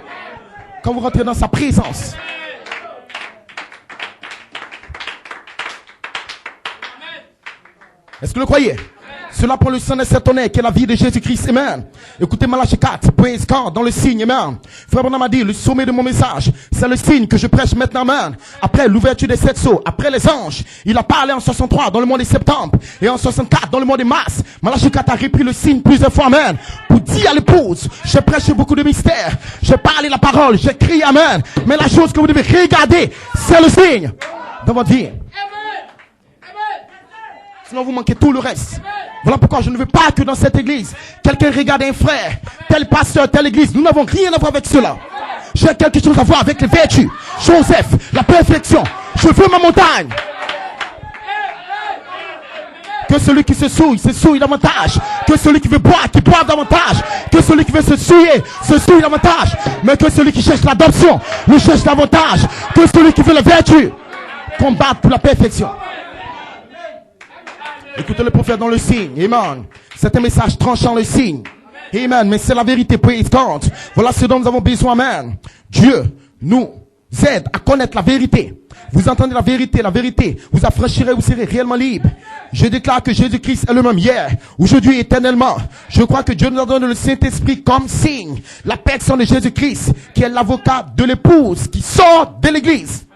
Quand vous rentrez dans sa présence. Est-ce que vous le croyez? Cela pour le sang de cet honneur qui est la vie de Jésus-Christ, amen. Écoutez Malachie 4, praise God, dans le signe, amen. Frère Branham a dit, le sommet de mon message, c'est le signe que je prêche maintenant, amen. Après l'ouverture des 7 sceaux, après les anges, il a parlé en 63 dans le mois de septembre, et en 64 dans le mois de mars. Malachie 4 a repris le signe plusieurs fois, amen. Pour dire à l'épouse, j'ai prêché beaucoup de mystères, j'ai parlé la parole, j'ai crié, amen. Mais la chose que vous devez regarder, c'est le signe dans votre vie. Sinon vous manquez tout le reste. Voilà pourquoi je ne veux pas que dans cette église, quelqu'un regarde un frère, tel pasteur, telle église. Nous n'avons rien à voir avec cela. J'ai quelque chose à voir avec les vertus. Joseph, la perfection. Je veux ma montagne. Que celui qui se souille davantage. Que celui qui veut boire, qui boive davantage. Que celui qui veut se souille davantage. Mais que celui qui cherche l'adoption, le cherche davantage. Que celui qui veut la vertu, combattre pour la perfection. Écoutez le prophète dans le signe, amen. C'est un message tranchant le signe, amen. Mais c'est la vérité, praise God. Voilà ce dont nous avons besoin, amen. Dieu nous aide à connaître la vérité. Vous entendez la vérité vous affranchirez, vous serez réellement libre. Je déclare que Jésus-Christ est le même hier, aujourd'hui, éternellement. Je crois que Dieu nous a donné le Saint-Esprit comme signe. La personne de Jésus-Christ, qui est l'avocat de l'épouse, qui sort de l'église.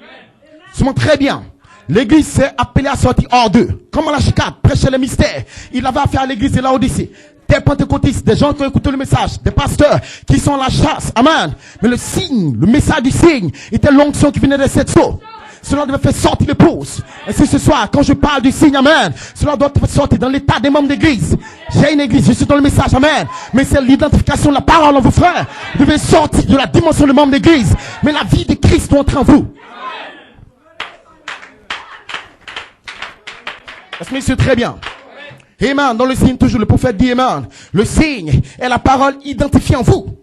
Ça montre très bien. L'église s'est appelée à sortir hors d'eux. Comme Malachie 4 prêchait les mystères, il avait affaire à l'église de Laodicée. Des pentecôtistes, des gens qui ont écouté le message, des pasteurs qui sont à la chasse. Amen. Mais le signe, le message du signe, était l'onction qui venait de cette sceaux. Cela devait faire sortir l'épouse. Et c'est ce soir, quand je parle du signe, amen, cela doit faire sortir dans l'état des membres d'église. J'ai une église, je suis dans le message, amen. Mais c'est l'identification de la parole en vous, frères. Vous devez sortir de la dimension de membre d'église. Mais la vie de Christ doit entrer en vous. Est-ce que c'est très bien? Amen. Dans le signe, toujours, le prophète dit amen. Le signe est la parole identifiée en vous.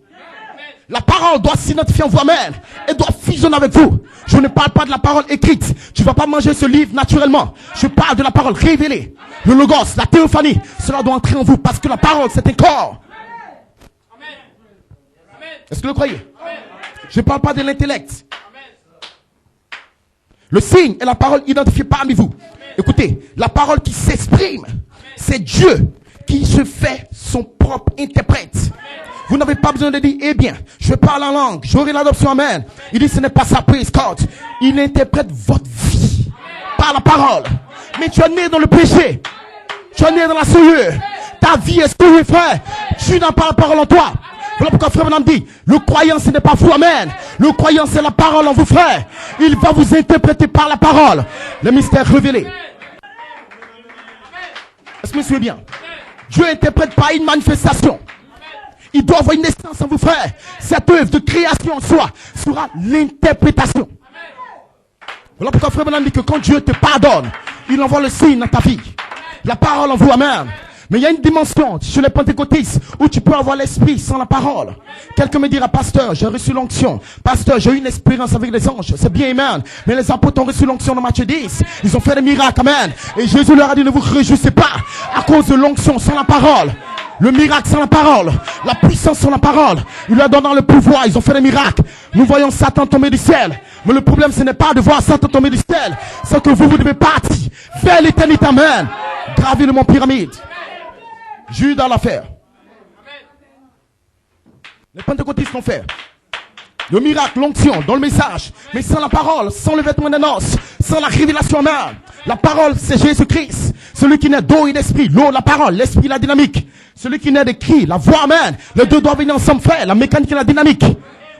La parole doit s'identifier en vous-même. Elle doit fusionner avec vous. Je ne parle pas de la parole écrite. Tu ne vas pas manger ce livre naturellement. Je parle de la parole révélée. Le logos, la théophanie. Cela doit entrer en vous parce que la parole, c'est un corps. Est-ce que vous le croyez? Je ne parle pas de l'intellect. Le signe est la parole identifiée parmi vous. Écoutez, la parole qui s'exprime, c'est Dieu qui se fait son propre interprète. Vous n'avez pas besoin de dire, eh bien, je parle en langue, j'aurai l'adoption, amen. Il dit, ce n'est pas ça, praise God. Il interprète votre vie par la parole. Mais tu es né dans le péché. Tu es né dans la souillure. Ta vie est souillure, frère. Tu n'as pas la parole en toi. Voilà pourquoi frère Branham dit, le croyant ce n'est pas vous, amen. Le croyant c'est la parole en vous, frère. Il va vous interpréter par la parole. Le mystère révélé. Est-ce que vous me suivez bien? Dieu interprète pas une manifestation. Il doit avoir une naissance en vous, frère. Cette œuvre de création en soi sera l'interprétation. Voilà pourquoi frère Branham dit que quand Dieu te pardonne, il envoie le signe dans ta vie. La parole en vous, amen. Mais il y a une dimension chez les pentecôtistes où tu peux avoir l'esprit sans la parole. Quelqu'un me dira, pasteur, j'ai reçu l'onction. Pasteur, j'ai eu une expérience avec les anges. C'est bien, amen. Mais les apôtres ont reçu l'onction dans Matthieu 10. Ils ont fait des miracles, amen. Et Jésus leur a dit, ne vous réjouissez pas à cause de l'onction sans la parole. Le miracle sans la parole. La puissance sans la parole. Il leur donne le pouvoir. Ils ont fait des miracles. Nous voyons Satan tomber du ciel. Mais le problème, ce n'est pas de voir Satan tomber du ciel. C'est que vous devez partir vers l'éternité, amen. Gravir le mont Pyramide. Judas l'a fait. Les pentecôtistes l'ont fait. Le miracle, l'onction, dans le message. Mais sans la parole, sans le vêtement des noces, sans la révélation même. La parole, c'est Jésus-Christ. Celui qui naît d'eau et d'esprit. L'eau, la parole, l'esprit, la dynamique. Celui qui naît des cris, la voix, amen. Les deux doivent venir ensemble, frère. La mécanique et la dynamique.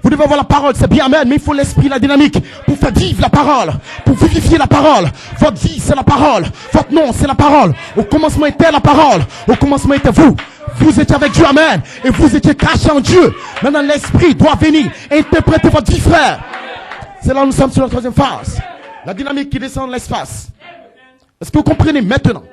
Vous devez avoir la parole, c'est bien, amen, mais il faut l'esprit, la dynamique, pour faire vivre la parole, pour vivifier la parole. Votre vie, c'est la parole. Votre nom, c'est la parole. Au commencement était la parole. Au commencement était vous. Vous étiez avec Dieu, amen. Et vous étiez caché en Dieu. Maintenant, l'esprit doit venir interpréter votre vie, frère. C'est là où nous sommes sur la troisième phase. La dynamique qui descend dans l'espace. Est-ce que vous comprenez maintenant?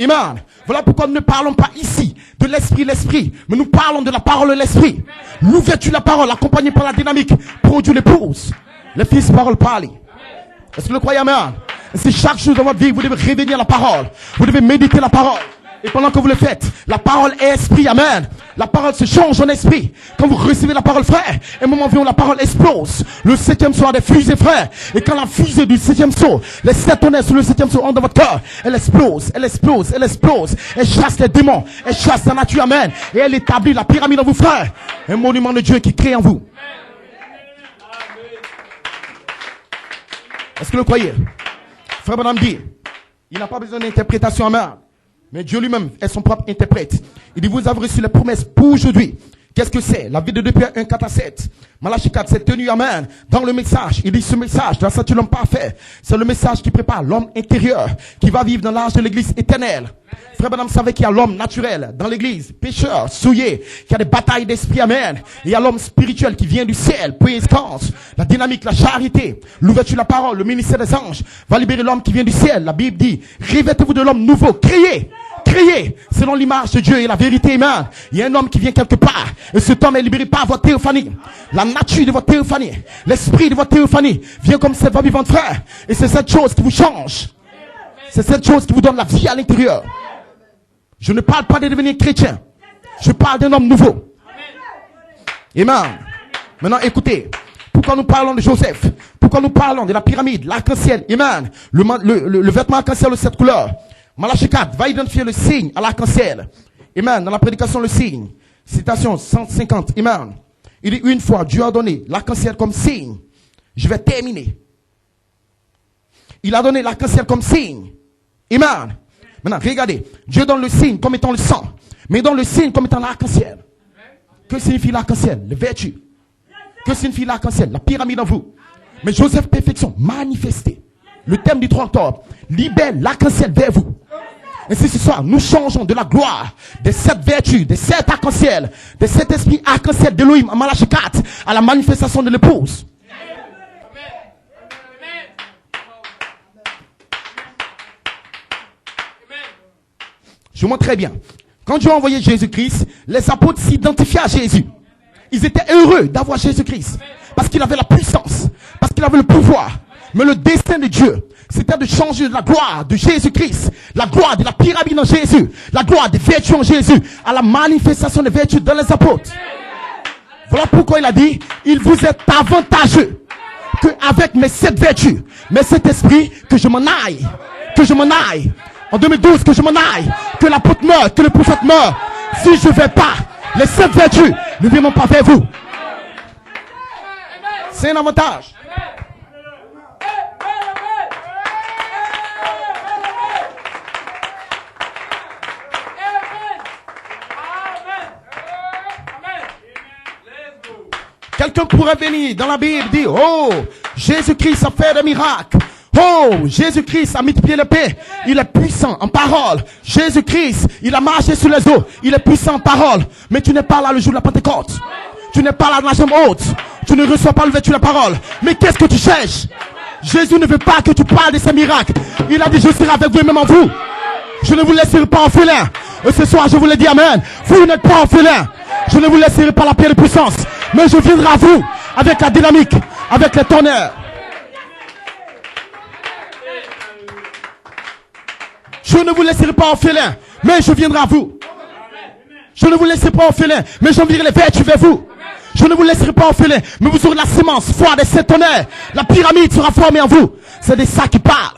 Amen. Voilà pourquoi nous ne parlons pas ici de l'esprit, mais nous parlons de la parole de l'esprit. L'ouverture de la parole, accompagnée par la dynamique, produit l'épouse. Les fils parole parlent. Est-ce que vous le croyez, amen? C'est chaque jour dans votre vie, vous devez réveiller la parole. Vous devez méditer la parole. Et pendant que vous le faites, la parole est esprit, amen. La parole se change en esprit. Quand vous recevez la parole, frère, un moment vient où la parole explose. Le septième saut a des fusées, frère. Et quand la fusée du septième saut, les sept tonnerres sur le septième saut entrent dans votre cœur, elle explose, elle explose, elle explose. Elle chasse les démons, elle chasse la nature, amen. Et elle établit la pyramide en vous, frère. Un monument de Dieu qui crée en vous. Est-ce que vous le croyez? Frère Branham dit, il n'a pas besoin d'interprétation, amen. Mais Dieu lui-même est son propre interprète. Il dit, vous avez reçu les promesses pour aujourd'hui. Qu'est-ce que c'est? La vie de 2 Pierre 1, 4 à 7. Malachie 4, c'est tenu, amen. Dans le message, il dit ce message, dans ce l'homme parfait, c'est le message qui prépare l'homme intérieur, qui va vivre dans l'âge de l'église éternelle. Frère Branham savait qu'il y a l'homme naturel dans l'église, pécheur, souillé, qui a des batailles d'esprit, amen. Et il y a l'homme spirituel qui vient du ciel, puissance, la dynamique, la charité, l'ouverture de la parole, le ministère des anges, va libérer l'homme qui vient du ciel. La Bible dit, revêtez-vous de l'homme nouveau, criez. Criez selon l'image de Dieu et la vérité, amen. Il y a un homme qui vient quelque part et cet homme est libéré par votre théophanie. La nature de votre théophanie, l'esprit de votre théophanie vient comme cette voix vivante, frère. Et c'est cette chose qui vous change. C'est cette chose qui vous donne la vie à l'intérieur. Je ne parle pas de devenir chrétien. Je parle d'un homme nouveau. Amen. Maintenant écoutez, pourquoi nous parlons de Joseph? Pourquoi nous parlons de la pyramide, l'arc-en-ciel, amen. Le vêtement arc-en-ciel de cette couleur. Malachie 4 va identifier le signe à l'arc-en-ciel. Amen. Dans la prédication, le signe. Citation 150. Amen. Il dit une fois, Dieu a donné l'arc-en-ciel comme signe. Je vais terminer. Il a donné l'arc-en-ciel comme signe. Amen. Maintenant, regardez. Dieu donne le signe comme étant le sang. Mais il donne le signe comme étant l'arc-en-ciel. Que signifie l'arc-en-ciel? Les vertus. Que signifie l'arc-en-ciel? La pyramide en vous. Mais Joseph, perfection, manifesté. Le thème du 3 octobre. Libère l'arc-en-ciel vers vous. Et si ce soir, nous changeons de la gloire, de cette vertu, de cet arc-en-ciel, de cet esprit arc-en-ciel d'Élohim à Malachie 4, à la manifestation de l'épouse. Je vous montre très bien. Quand Dieu a envoyé Jésus-Christ, les apôtres s'identifiaient à Jésus. Ils étaient heureux d'avoir Jésus-Christ. Parce qu'il avait la puissance. Parce qu'il avait le pouvoir. Mais le destin de Dieu, c'était de changer de la gloire de Jésus-Christ, la gloire de la pyramide en Jésus, la gloire des vertus en Jésus, à la manifestation des vertus dans les apôtres. Voilà pourquoi il a dit, il vous est avantageux qu'avec mes 7 vertus, mes 7 esprits, que je m'en aille. Que je m'en aille. En 2012, que je m'en aille. Que l'apôtre meure, que le prophète meure. Si je ne vais pas, les 7 vertus ne viendront pas vers vous. C'est un avantage. Quelqu'un pourrait venir dans la Bible et dire, oh, Jésus-Christ a fait des miracles. Oh, Jésus-Christ a multiplié le pain. Il est puissant en parole. Jésus-Christ, il a marché sur les eaux. Il est puissant en parole. Mais tu n'es pas là le jour de la Pentecôte. Tu n'es pas là dans la chambre haute. Tu ne reçois pas le vêtu de la parole. Mais qu'est-ce que tu cherches? Jésus ne veut pas que tu parles de ses miracles. Il a dit, je serai avec vous et même en vous. Je ne vous laisserai pas orphelin. Et ce soir, je vous le dis, amen. Vous n'êtes pas orphelin. Je ne vous laisserai pas la pierre de puissance. Mais je viendrai à vous avec la dynamique, avec les tonnerres. Je ne vous laisserai pas orphelin, mais je viendrai à vous. Je ne vous laisserai pas orphelin, mais j'enverrai les vertus vers vous. Je ne vous laisserai pas orphelin, mais vous aurez la sémence, foi des sept tonnerres. La pyramide sera formée en vous. C'est de ça qui parle.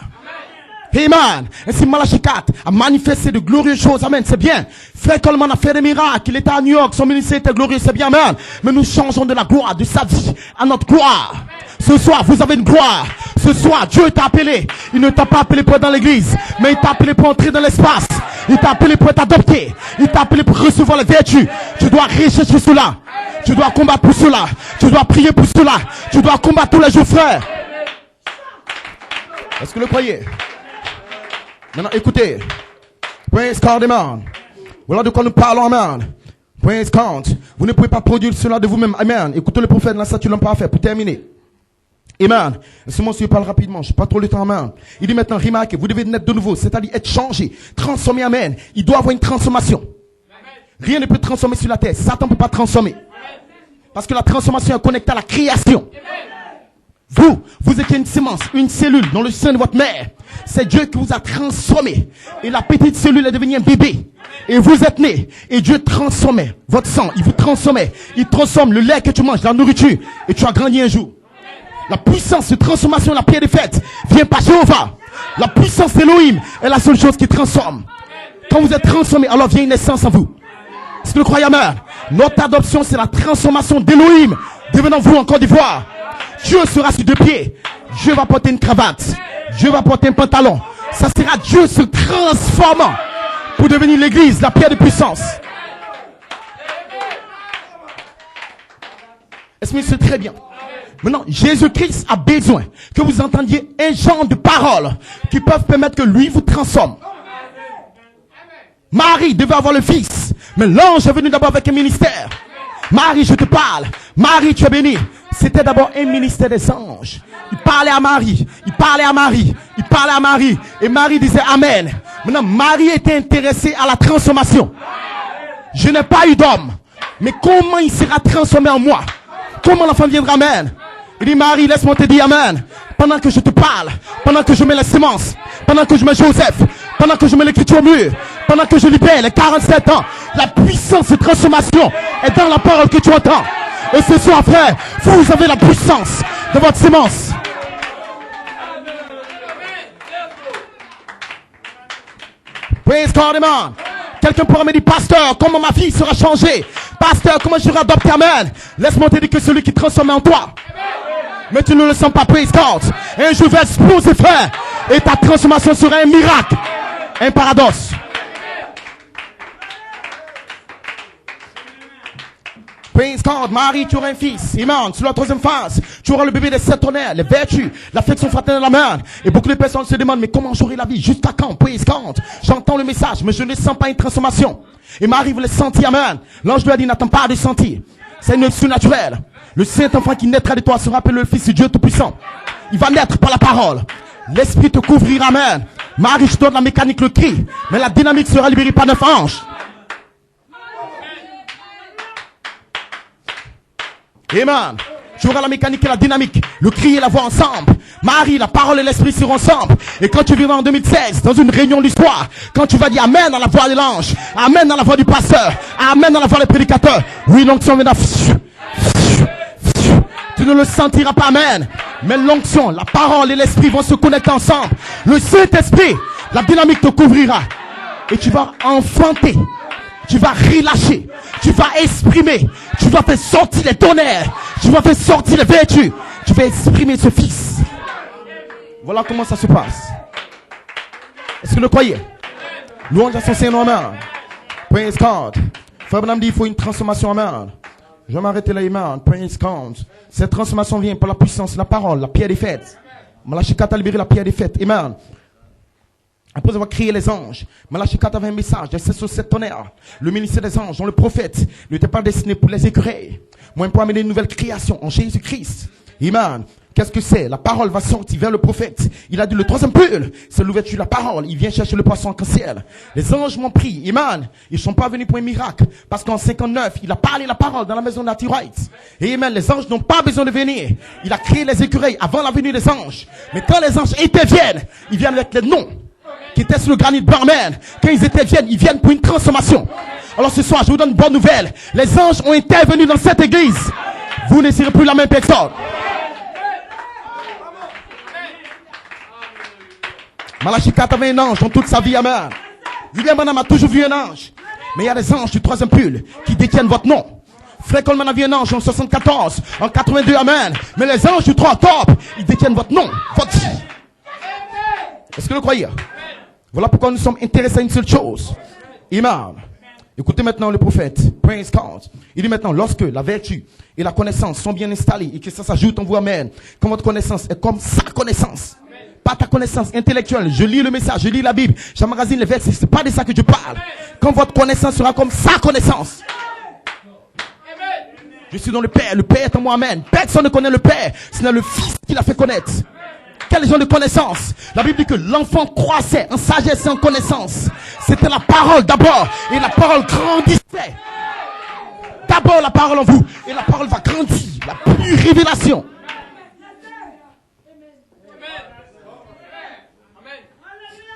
Amen. Ainsi Malachie 4 a manifesté de glorieuses choses. Amen. C'est bien. Frère Coleman a fait des miracles. Il était à New York. Son ministère était glorieux. C'est bien. Amen. Mais nous changeons de la gloire de sa vie à notre gloire. Ce soir, vous avez une gloire. Ce soir, Dieu t'a appelé. Il ne t'a pas appelé pour être dans l'église, mais il t'a appelé pour entrer dans l'espace. Il t'a appelé pour être adopté. Il t'a appelé pour recevoir les vertus. Tu dois rechercher cela. Tu dois combattre pour cela. Tu dois prier pour cela. Tu dois combattre tous les jours, frère. Est-ce que vous le croyez? Maintenant, écoutez. Praise God, amen. Voilà de quoi nous parlons, amen. Praise God. Vous ne pouvez pas produire cela de vous-même, amen. Écoutez le prophète, là, ça tu l'as pas fait, pour terminer. Amen. Laissez-moi je parle rapidement, je n'ai pas trop le temps, amen. Il dit maintenant, remarquez, vous devez naître de nouveau, c'est-à-dire être changé, transformé, amen. Il doit avoir une transformation. Rien ne peut transformer sur la terre. Satan ne peut pas transformer. Parce que la transformation est connectée à la création. Vous étiez une sémence, une cellule dans le sein de votre mère. C'est Dieu qui vous a transformé. Et la petite cellule est devenue un bébé. Et vous êtes né. Et Dieu transformait votre sang. Il vous transformait. Il transforme le lait que tu manges, la nourriture. Et tu as grandi un jour. La puissance de transformation, la pierre des fêtes, vient par Jéhovah. La puissance d'Élohim est la seule chose qui transforme. Quand vous êtes transformé, alors vient une naissance en vous. Est-ce que vous croyez, amen? Notre adoption, c'est la transformation d'Élohim devenant vous en Côte d'Ivoire. Dieu sera sur deux pieds. Dieu va porter une cravate. Dieu va porter un pantalon. Ça sera Dieu se transformant pour devenir l'église, la pierre de puissance. Est-ce que c'est très bien? Maintenant, Jésus-Christ a besoin que vous entendiez un genre de paroles qui peuvent permettre que lui vous transforme. Marie devait avoir le fils, mais l'ange est venu d'abord avec un ministère. Marie, je te parle. Marie, tu es bénie. C'était d'abord un ministère des anges. Il parlait à Marie. Il parlait à Marie. Il parlait à Marie. Et Marie disait Amen. Maintenant, Marie était intéressée à la transformation. Je n'ai pas eu d'homme. Mais comment il sera transformé en moi? Comment l'enfant viendra? Amen. Il dit Marie, laisse-moi te dire Amen. Pendant que je te parle, pendant que je mets les semences, pendant que je mets Joseph, pendant que je mets l'écriture au mur, pendant que je libère les 47 ans, la puissance de transformation est dans la parole que tu entends. Et ce soir, frère, vous avez la puissance de votre sémence. Praise God, amen. Quelqu'un pourrait me dire, pasteur, comment ma vie sera changée? Pasteur, comment je serai adopté? Amen. Laisse-moi te dire que celui qui transforme en toi. Mais tu ne le sens pas, praise God. Un jour va exploser, frère. Et ta transformation sera un miracle. Un paradoxe. Praise God. Marie, tu auras un fils. Amen. Sur la troisième phase, tu auras le bébé des sept tonnerres, les vertus, l'affection fraternelle, amen. Et beaucoup de personnes se demandent, mais comment j'aurai la vie? Jusqu'à quand? Praise God. J'entends le message, mais je ne sens pas une transformation. Et Marie voulait sentir, amen. L'ange lui a dit, n'attends pas de sentir. C'est une surnaturelle. Le Saint-Enfant qui naîtra de toi sera appelé le Fils de Dieu Tout-Puissant. Il va naître par la parole. L'Esprit te couvrira, amen. Marie, je donne la mécanique, le cri. Mais la dynamique sera libérée par 9 anges. Amen. Tu auras la mécanique et la dynamique. Le cri et la voix ensemble. Marie, la parole et l'esprit seront ensemble. Et quand tu viendras en 2016, dans une réunion de l'histoire, quand tu vas dire Amen à la voix de l'ange, Amen à la voix du pasteur, Amen à la voix des prédicateurs, oui, l'onction viendra. Tu ne le sentiras pas, amen. Mais l'onction, la parole et l'esprit vont se connecter ensemble. Le Saint-Esprit, la dynamique te couvrira. Et tu vas enfanter. Tu vas relâcher. Tu vas exprimer. Tu vas faire sortir les tonnerres. Tu vas faire sortir les vertus. Tu vas exprimer ce fils. Voilà comment ça se passe. Est-ce que vous le croyez? Louange à son Saint-Nom, amen. Praise God. Frère Branham dit, il faut une transformation, amen. Je vais m'arrêter là, amen. Praise God. Cette transformation vient par la puissance, la parole, la pierre des fêtes. Malachikata a libéré la pierre des fêtes. Amen. Après avoir créé les anges, Malachikata avait un message. C'est sur cette tonnerre. Le ministère des anges, dont le prophète n'était pas destiné pour les écureuils. Moi, pour amener une nouvelle création en Jésus-Christ. Amen. Qu'est-ce que c'est? La parole va sortir vers le prophète. Il a dit le troisième pull, c'est l'ouverture de la parole. Il vient chercher le poisson arc-en-ciel. Les anges m'ont pris. Amen. Ils ne sont pas venus pour un miracle. Parce qu'en 59, il a parlé la parole dans la maison de la Thyroïde. Et amen. Les anges n'ont pas besoin de venir. Il a créé les écureuils avant la venue des anges. Mais quand les anges interviennent, ils viennent avec les noms qui étaient sur le granit blanc. Amen. Quand ils interviennent, ils viennent pour une transformation. Alors ce soir, je vous donne une bonne nouvelle. Les anges ont intervenu dans cette église. Vous ne serez plus la même personne. Malachikata avait un ange dans toute sa vie, amen. William Branham a toujours vu un ange. Mais il y a des anges du troisième pull qui détiennent votre nom. Fred Coleman a vu un ange en 74, en 82, amen. Mais les anges du 3 octobre, ils détiennent votre nom, votre vie. Est-ce que vous le croyez? Voilà pourquoi nous sommes intéressés à une seule chose. Amen. Écoutez maintenant le prophète, Praise God. Il dit maintenant, lorsque la vertu et la connaissance sont bien installées et que ça s'ajoute en vous, amen, quand votre connaissance est comme sa connaissance, pas ta connaissance intellectuelle. Je lis le message, je lis la Bible, j'emmagasine les versets, c'est pas de ça que je parle. Quand votre connaissance sera comme sa connaissance. Je suis dans le Père est en moi, amen. Personne ne connaît le Père, ce n'est le Fils qui l'a fait connaître. Quel genre de connaissance? La Bible dit que l'enfant croissait en sagesse et en connaissance. C'était la parole d'abord, et la parole grandissait. D'abord la parole en vous, et la parole va grandir, la pure révélation.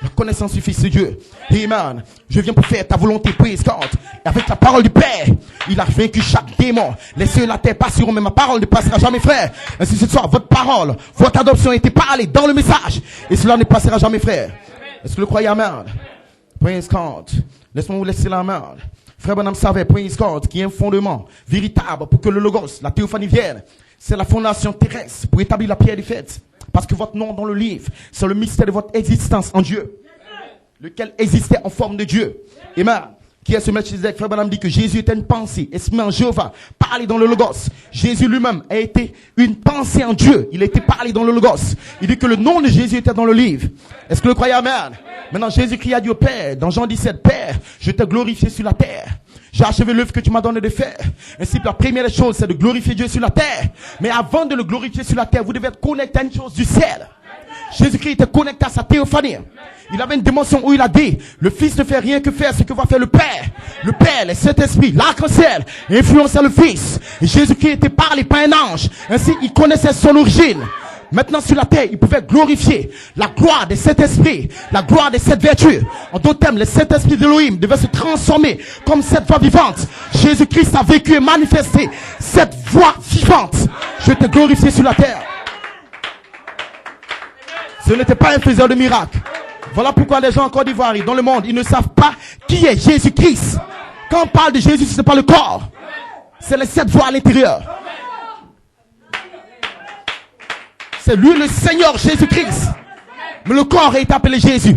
La connaissance du Fils de Dieu. Amen. Je viens pour faire ta volonté, praise God. Et avec la parole du Père, il a vaincu chaque démon. Les cieux et la terre passeront, mais ma parole ne passera jamais, frère. Ainsi ce soir, votre parole, votre adoption a été parlée dans le message. Et cela ne passera jamais, frère. Est-ce que vous le croyez, amen? Praise God. Laisse-moi vous laisser la main. Frère Branham savait, praise God, qui est un fondement véritable pour que le Logos, la théophanie vienne. C'est la fondation terrestre pour établir la pierre des fêtes. Parce que votre nom dans le livre, c'est le mystère de votre existence en Dieu. Lequel existait en forme de Dieu. Amen. Qui est ce Melchizedek? Frère Branham dit que Jésus était une pensée. Esprit en Jéhovah. Parlé dans le Logos. Jésus lui-même a été une pensée en Dieu. Il a été parlé dans le Logos. Il dit que le nom de Jésus était dans le livre. Est-ce que vous le croyez? Amen. Maintenant, Jésus crie à Dieu, Père, dans Jean 17, Père, je t'ai glorifié sur la terre. J'ai achevé l'œuvre que tu m'as donné de faire. Ainsi, la première des choses, c'est de glorifier Dieu sur la terre. Mais avant de le glorifier sur la terre, vous devez être connecté à une chose du ciel. Jésus-Christ était connecté à sa théophanie. Il avait une dimension où il a dit, le Fils ne fait rien que faire ce que va faire le Père. Le Père, le Saint-Esprit, l'arc-en-ciel, influençait le Fils. Et Jésus-Christ était parlé par un ange. Ainsi, il connaissait son origine. Maintenant sur la terre, il pouvait glorifier la gloire de cet esprit, la gloire de cette vertu. En d'autres termes, le Saint-Esprit d'Élohim devait se transformer comme cette voix vivante. Jésus-Christ a vécu et manifesté cette voix vivante. Je t'ai glorifié sur la terre. Ce n'était pas un faiseur de miracles. Voilà pourquoi les gens en Côte d'Ivoire et dans le monde, ils ne savent pas qui est Jésus-Christ. Quand on parle de Jésus, ce n'est pas le corps. C'est les 7 voix à l'intérieur. C'est lui le Seigneur Jésus-Christ. Mais le corps est appelé Jésus.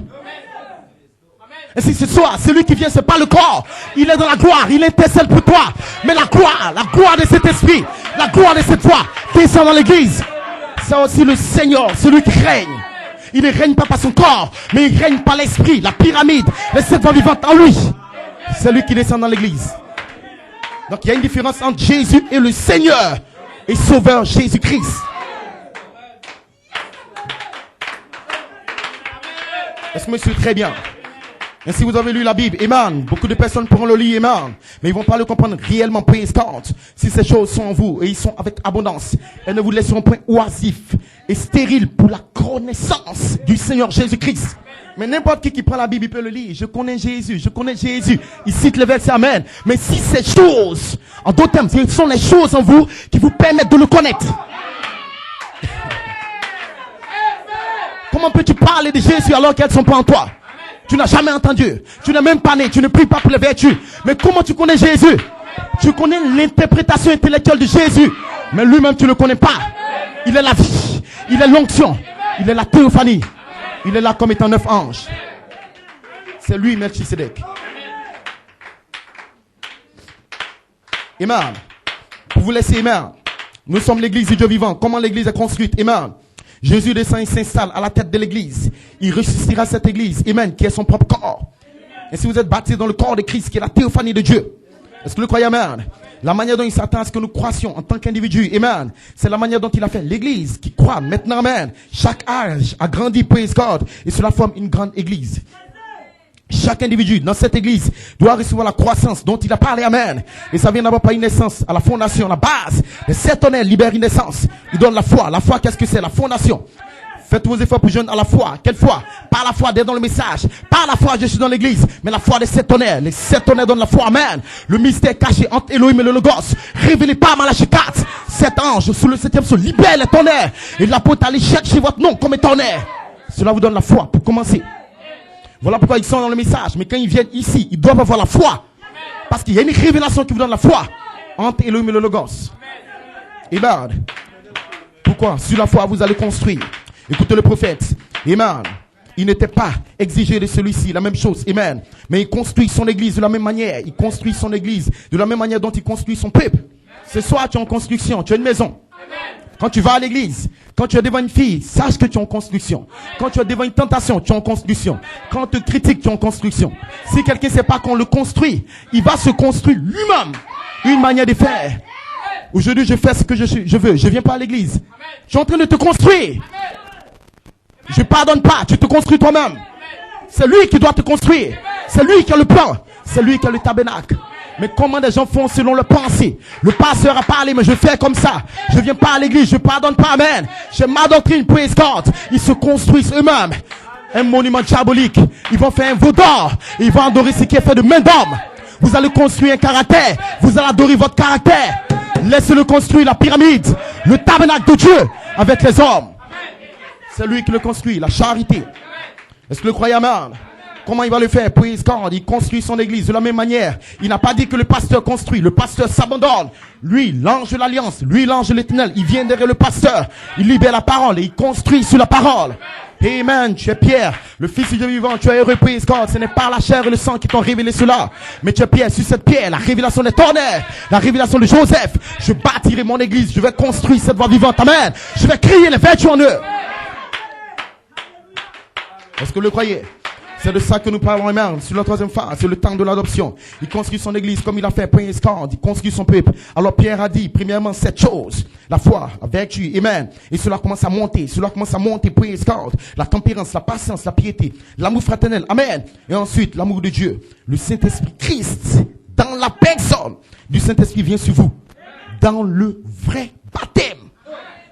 Et si ce soir, celui qui vient, c'est pas le corps. Il est dans la gloire, il intercède pour toi. Mais la gloire de cet esprit, la gloire de cette voix, descend dans l'église. C'est aussi le Seigneur, celui qui règne. Il ne règne pas par son corps, mais il règne par l'esprit, la pyramide, les 7 voix vivantes en lui. C'est lui qui descend dans l'église. Donc il y a une différence entre Jésus et le Seigneur et Sauveur Jésus-Christ. Est-ce que monsieur très bien? Et si vous avez lu la Bible, amen, beaucoup de personnes pourront le lire, amen, mais ils vont pas le comprendre réellement, praise God. Si ces choses sont en vous et ils sont avec abondance, elles ne vous laisseront point oisifs et stériles pour la connaissance du Seigneur Jésus-Christ. Mais n'importe qui prend la Bible, il peut le lire. Je connais Jésus, je connais Jésus. Il cite le verset, amen. Mais si ces choses, en d'autres termes, ce sont les choses en vous qui vous permettent de le connaître. Comment peux-tu parler de Jésus alors qu'elles ne sont pas en toi? Tu n'as jamais entendu. Tu n'es même pas né. Tu ne pries pas pour les vertus. Mais comment tu connais Jésus? Tu connais l'interprétation intellectuelle de Jésus. Mais lui-même, tu ne le connais pas. Il est la vie. Il est l'onction. Il est la théophanie. Il est là comme étant 9 anges. C'est lui, Melchizedek. Amen. Pour vous laisser, amen. Nous sommes l'église du Dieu vivant. Comment l'église est construite? Amen. Jésus descend et s'installe à la tête de l'église. Il ressuscitera cette église, amen, qui est son propre corps. Et si vous êtes baptisé dans le corps de Christ, qui est la théophanie de Dieu, est-ce que vous le croyez, amen? La manière dont il s'attend à ce que nous croissions en tant qu'individus, amen, c'est la manière dont il a fait l'église qui croit maintenant, amen. Chaque âge a grandi, praise God, et cela forme une grande église. Chaque individu dans cette église doit recevoir la croissance dont il a parlé, amen. Et ça vient d'abord par une naissance, à la fondation, la base. Les 7 tonnerres libèrent une naissance. Il donne la foi. La foi, qu'est-ce que c'est? La fondation. Faites vos efforts plus jeunes à la foi. Quelle foi? Par la foi d'être dans le message. Par la foi, je suis dans l'église. Mais la foi des 7 tonnerres. Les 7 tonnerres donnent la foi, amen. Le mystère caché entre Elohim et le Logos. Révélé par Malachie 4. 7 anges sous le 7e sol libèrent les tonnerres. Et l'apôtre allait chercher votre nom comme un tonnerre. Cela vous donne la foi pour commencer. Voilà pourquoi ils sont dans le message. Mais quand ils viennent ici, ils doivent avoir la foi. Parce qu'il y a une révélation qui vous donne la foi entre Elohim et le Logos. Amen. Pourquoi? Sur la foi, vous allez construire. Écoutez le prophète. Amen. Il n'était pas exigé de celui-ci la même chose. Amen. Mais il construit son église de la même manière. Il construit son église de la même manière dont il construit son peuple. Ce soir, tu es en construction. Tu as une maison. Quand tu vas à l'église, quand tu es devant une fille, sache que tu es en construction. Quand tu es devant une tentation, tu es en construction. Quand on te critique, tu es en construction. Si quelqu'un ne sait pas qu'on le construit, il va se construire lui-même une manière de faire. Aujourd'hui, je fais ce que je veux. Je viens pas à l'église. Je suis en train de te construire. Je pardonne pas. Tu te construis toi-même. C'est lui qui doit te construire. C'est lui qui a le plan. C'est lui qui a le tabernacle. Mais comment des gens font selon leur pensée? Le pasteur a parlé, mais je fais comme ça. Je viens pas à l'église, je pardonne pas, amen. J'ai ma doctrine, praise God. Ils se construisent eux-mêmes un monument diabolique. Ils vont faire un veau d'or. Ils vont adorer ce qui est fait de main d'homme. Vous allez construire un caractère. Vous allez adorer votre caractère. Laissez-le construire la pyramide, le tabernacle de Dieu avec les hommes. C'est lui qui le construit, la charité. Est-ce que le croyez, amen? Comment il va le faire? Praise God. Il construit son église de la même manière. Il n'a pas dit que le pasteur construit. Le pasteur s'abandonne. Lui, l'ange de l'alliance. Lui, l'ange de l'éternel. Il vient derrière le pasteur. Il libère la parole et il construit sur la parole. Amen. Tu es Pierre, le fils du Dieu vivant. Tu es heureux, praise God. Ce n'est pas la chair et le sang qui t'ont révélé cela. Mais tu es Pierre. Sur cette pierre, la révélation des tonnerres. La révélation de Joseph. Je bâtirai mon église. Je vais construire cette voie vivante. Amen. Je vais crier les vertus en eux. Est-ce que vous le croyez? C'est de ça que nous parlons, amen. Sur la troisième phase, c'est le temps de l'adoption. Il construit son église comme il a fait, praise God. Il construit son peuple. Alors Pierre a dit, premièrement, 7 choses. La foi, la vertu, amen. Et cela commence à monter. Cela commence à monter, praise God. La tempérance, la patience, la piété, l'amour fraternel, amen. Et ensuite, l'amour de Dieu. Le Saint-Esprit, Christ, dans la personne du Saint-Esprit vient sur vous. Dans le vrai baptême.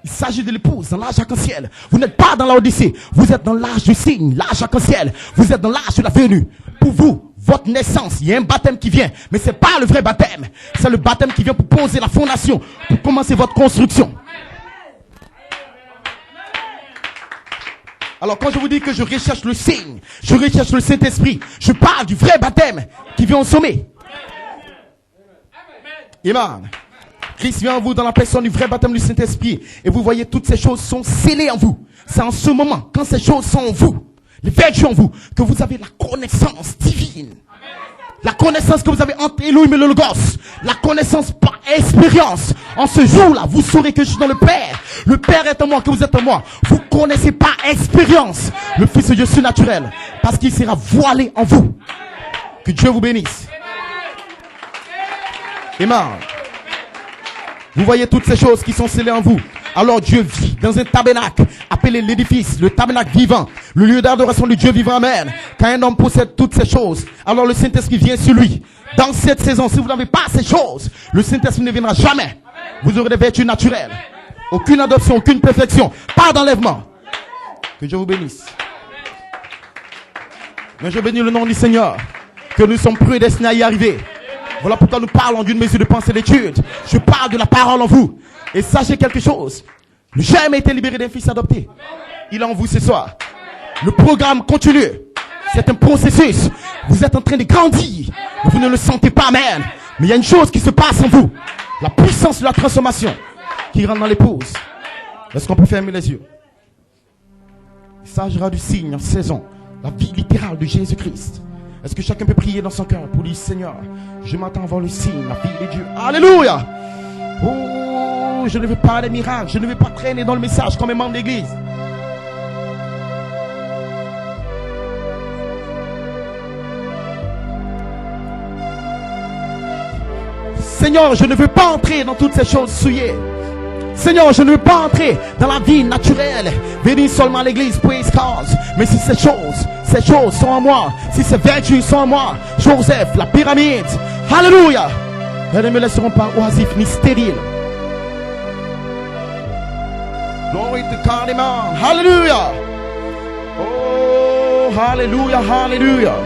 Il s'agit de l'épouse dans l'âge arc-en-ciel. Vous n'êtes pas dans l'Odyssée. Vous êtes dans l'âge du signe, l'âge arc-en-ciel. Vous êtes dans l'âge de la venue. Pour vous, votre naissance, il y a un baptême qui vient. Mais c'est pas le vrai baptême. C'est le baptême qui vient pour poser la fondation, pour commencer votre construction. Alors quand je vous dis que je recherche le signe, je recherche le Saint-Esprit, je parle du vrai baptême qui vient au sommet. Amen. Christ vient en vous dans la personne du vrai baptême du Saint-Esprit. Et vous voyez, toutes ces choses sont scellées en vous. C'est en ce moment, quand ces choses sont en vous, les vertus en vous, que vous avez la connaissance divine. La connaissance que vous avez entre Elohim et le Logos. La connaissance par expérience. En ce jour-là, vous saurez que je suis dans le Père. Le Père est en moi, que vous êtes en moi. Vous connaissez par expérience le Fils de Dieu surnaturel. Parce qu'il sera voilé en vous. Que Dieu vous bénisse. Amen. Vous voyez toutes ces choses qui sont scellées en vous. Alors Dieu vit dans un tabernacle appelé l'édifice, le tabernacle vivant, le lieu d'adoration du Dieu vivant, amen. Quand un homme possède toutes ces choses, alors le Saint-Esprit vient sur lui. Dans cette saison, si vous n'avez pas ces choses, le Saint-Esprit ne viendra jamais. Vous aurez des vertus naturelles. Aucune adoption, aucune perfection, pas d'enlèvement. Que Dieu vous bénisse. Mais je bénis le nom du Seigneur, que nous sommes prédestinés à y arriver. Voilà pourquoi nous parlons d'une mesure de pensée d'étude. Je parle de la parole en vous. Et sachez quelque chose. J'ai jamais été libéré d'un fils adopté. Il est en vous ce soir. Le programme continue. C'est un processus. Vous êtes en train de grandir. Vous ne le sentez pas, amen. Mais il y a une chose qui se passe en vous. La puissance de la transformation qui rentre dans l'épouse. Est-ce qu'on peut fermer les yeux? Il s'agira du signe en saison. La vie littérale de Jésus-Christ. Est-ce que chacun peut prier dans son cœur pour dire, Seigneur, je m'attends à voir le signe, la vie de Dieu. Alléluia! Oh, je ne veux pas des miracles. Je ne veux pas traîner dans le message comme un membre d'église. Seigneur, je ne veux pas entrer dans toutes ces choses souillées. Seigneur, je ne veux pas entrer dans la vie naturelle, venir seulement à l'église, praise cause. Mais si ces choses sont en moi, si ces vertus sont en moi, Joseph, la pyramide, alléluia, elles ne me laisseront pas oisifs ni stériles. Glory to God, amen. Hallelujah. Oh, hallelujah, hallelujah.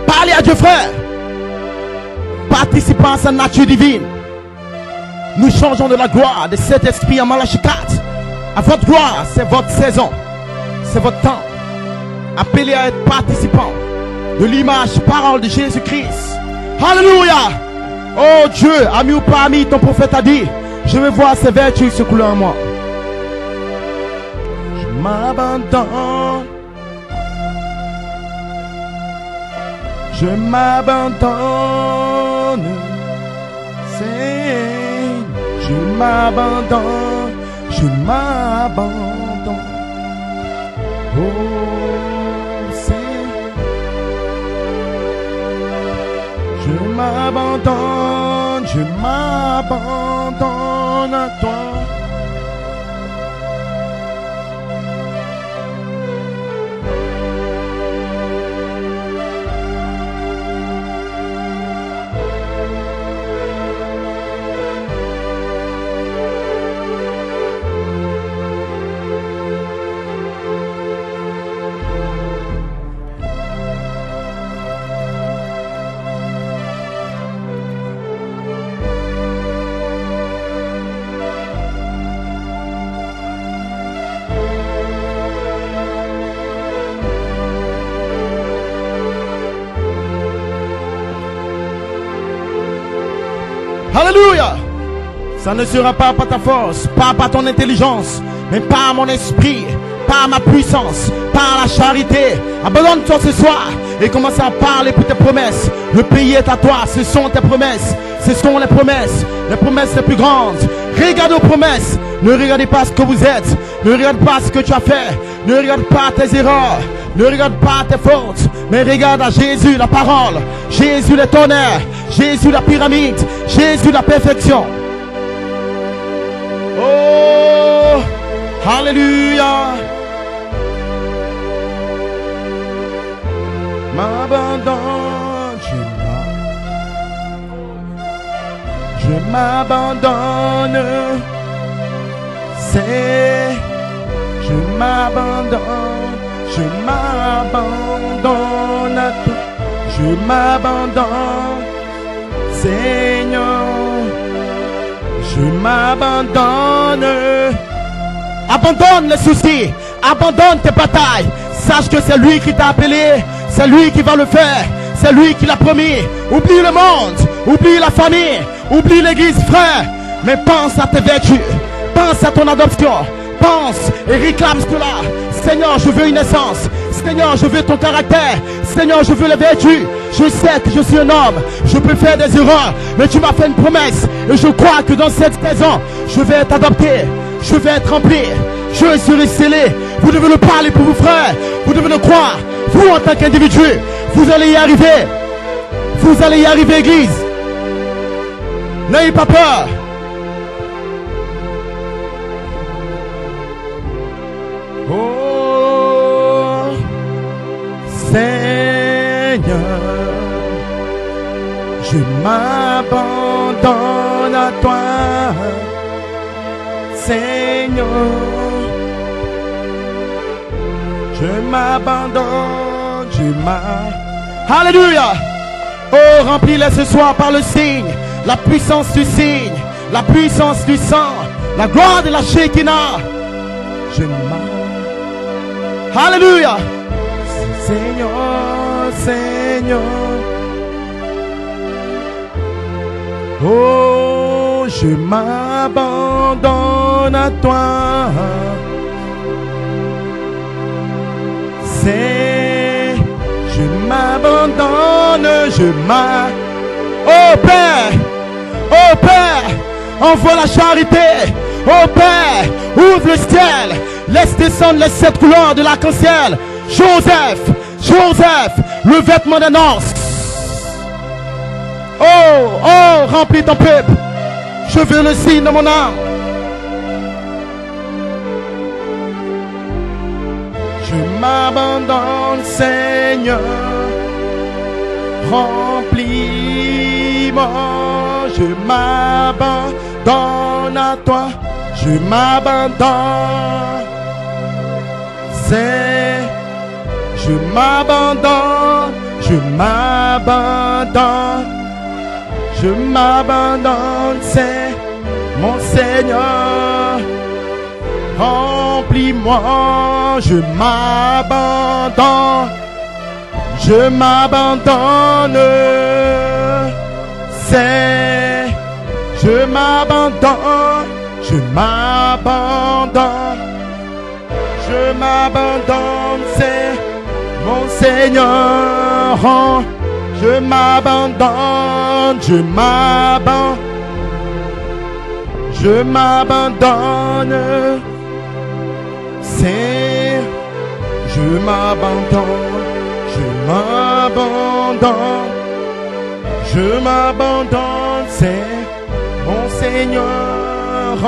Parlez à Dieu, frère. Participant à sa nature divine, nous changeons de la gloire de cet esprit en Malachie 4 à votre gloire. C'est votre saison, c'est votre temps. Appelez à être participant de l'image parole de Jésus-Christ. Alléluia. Oh Dieu, ami ou pas ami, ton prophète a dit, je veux voir ces vertus se couler en moi. Je m'abandonne. Je m'abandonne, Seigneur, je m'abandonne, je m'abandonne, oh Seigneur, je m'abandonne à toi. Alléluia. Ça ne sera pas par ta force, pas par ton intelligence, mais par mon esprit, par ma puissance, par la charité. Abandonne-toi ce soir et commence à parler pour tes promesses. Le pays est à toi, ce sont tes promesses. Ce sont les promesses les plus grandes. Regarde aux promesses. Ne regardez pas ce que vous êtes. Ne regarde pas ce que tu as fait. Ne regarde pas tes erreurs. Ne regarde pas tes fautes. Mais regarde à Jésus la parole. Jésus le tonnerre. Jésus la pyramide. Jésus la perfection. Oh, alléluia. M'abandonne, je m'abandonne, c'est, je m'abandonne à toi, je m'abandonne, Seigneur, je m'abandonne. Abandonne les soucis, abandonne tes batailles. Sache que c'est lui qui t'a appelé, c'est lui qui va le faire, c'est lui qui l'a promis. Oublie le monde, oublie la famille, oublie l'église, frère. Mais pense à tes vertus, pense à ton adoption, pense et réclame cela. Seigneur, je veux une naissance. Seigneur, je veux ton caractère. Seigneur, je veux les vertus. Je sais que je suis un homme, je peux faire des erreurs, mais tu m'as fait une promesse. Et je crois que dans cette saison, je vais être adopté, je vais être rempli, je serai scellé. Vous devez le parler pour vos frères, vous devez le croire. Vous en tant qu'individu, vous allez y arriver. Vous allez y arriver, église. N'ayez pas peur. Oh Seigneur, je m'abandonne à toi, Seigneur. Je m'abandonne, Alléluia. Oh, remplis-les ce soir par le signe, la puissance du signe, la puissance du sang, la gloire de la Shekinah. Je m'abandonne. Alléluia. Seigneur, Seigneur. Oh, je m'abandonne à toi. Seigneur. Oh Père, envoie la charité. Oh Père, ouvre le ciel, laisse descendre les 7 couleurs de l'arc-en-ciel. Joseph, le vêtement de noces. Oh, remplis ton peuple. Je veux le signe de mon âme. Je m'abandonne, Seigneur. Remplis-moi. Je m'abandonne à toi. Je m'abandonne. Je m'abandonne. Je m'abandonne, c'est mon Seigneur. Remplis-moi, je m'abandonne. Je m'abandonne, c'est. Je m'abandonne, je m'abandonne. Je m'abandonne, c'est mon Seigneur. Je m'abandonne, je m'abandonne, c'est, je m'abandonne, c'est mon Seigneur,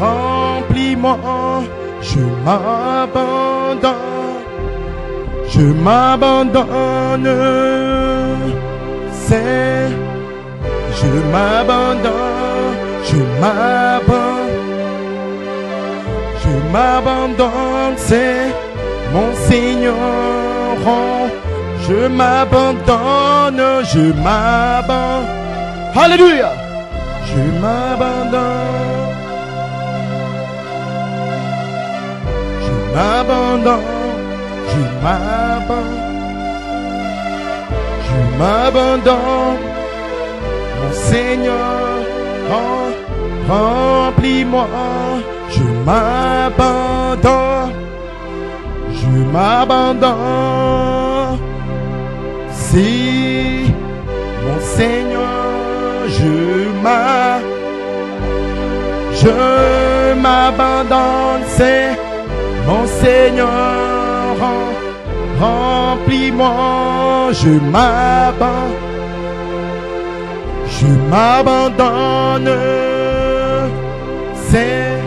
remplis-moi, je m'abandonne, c'est, je m'abandonne, c'est mon Seigneur, je m'abandonne, Alléluia, je m'abandonne, mon Seigneur, remplis-moi, je m'abandonne, si, mon Seigneur, je m'abandonne, c'est mon Seigneur, remplis-moi, je m'abandonne, c'est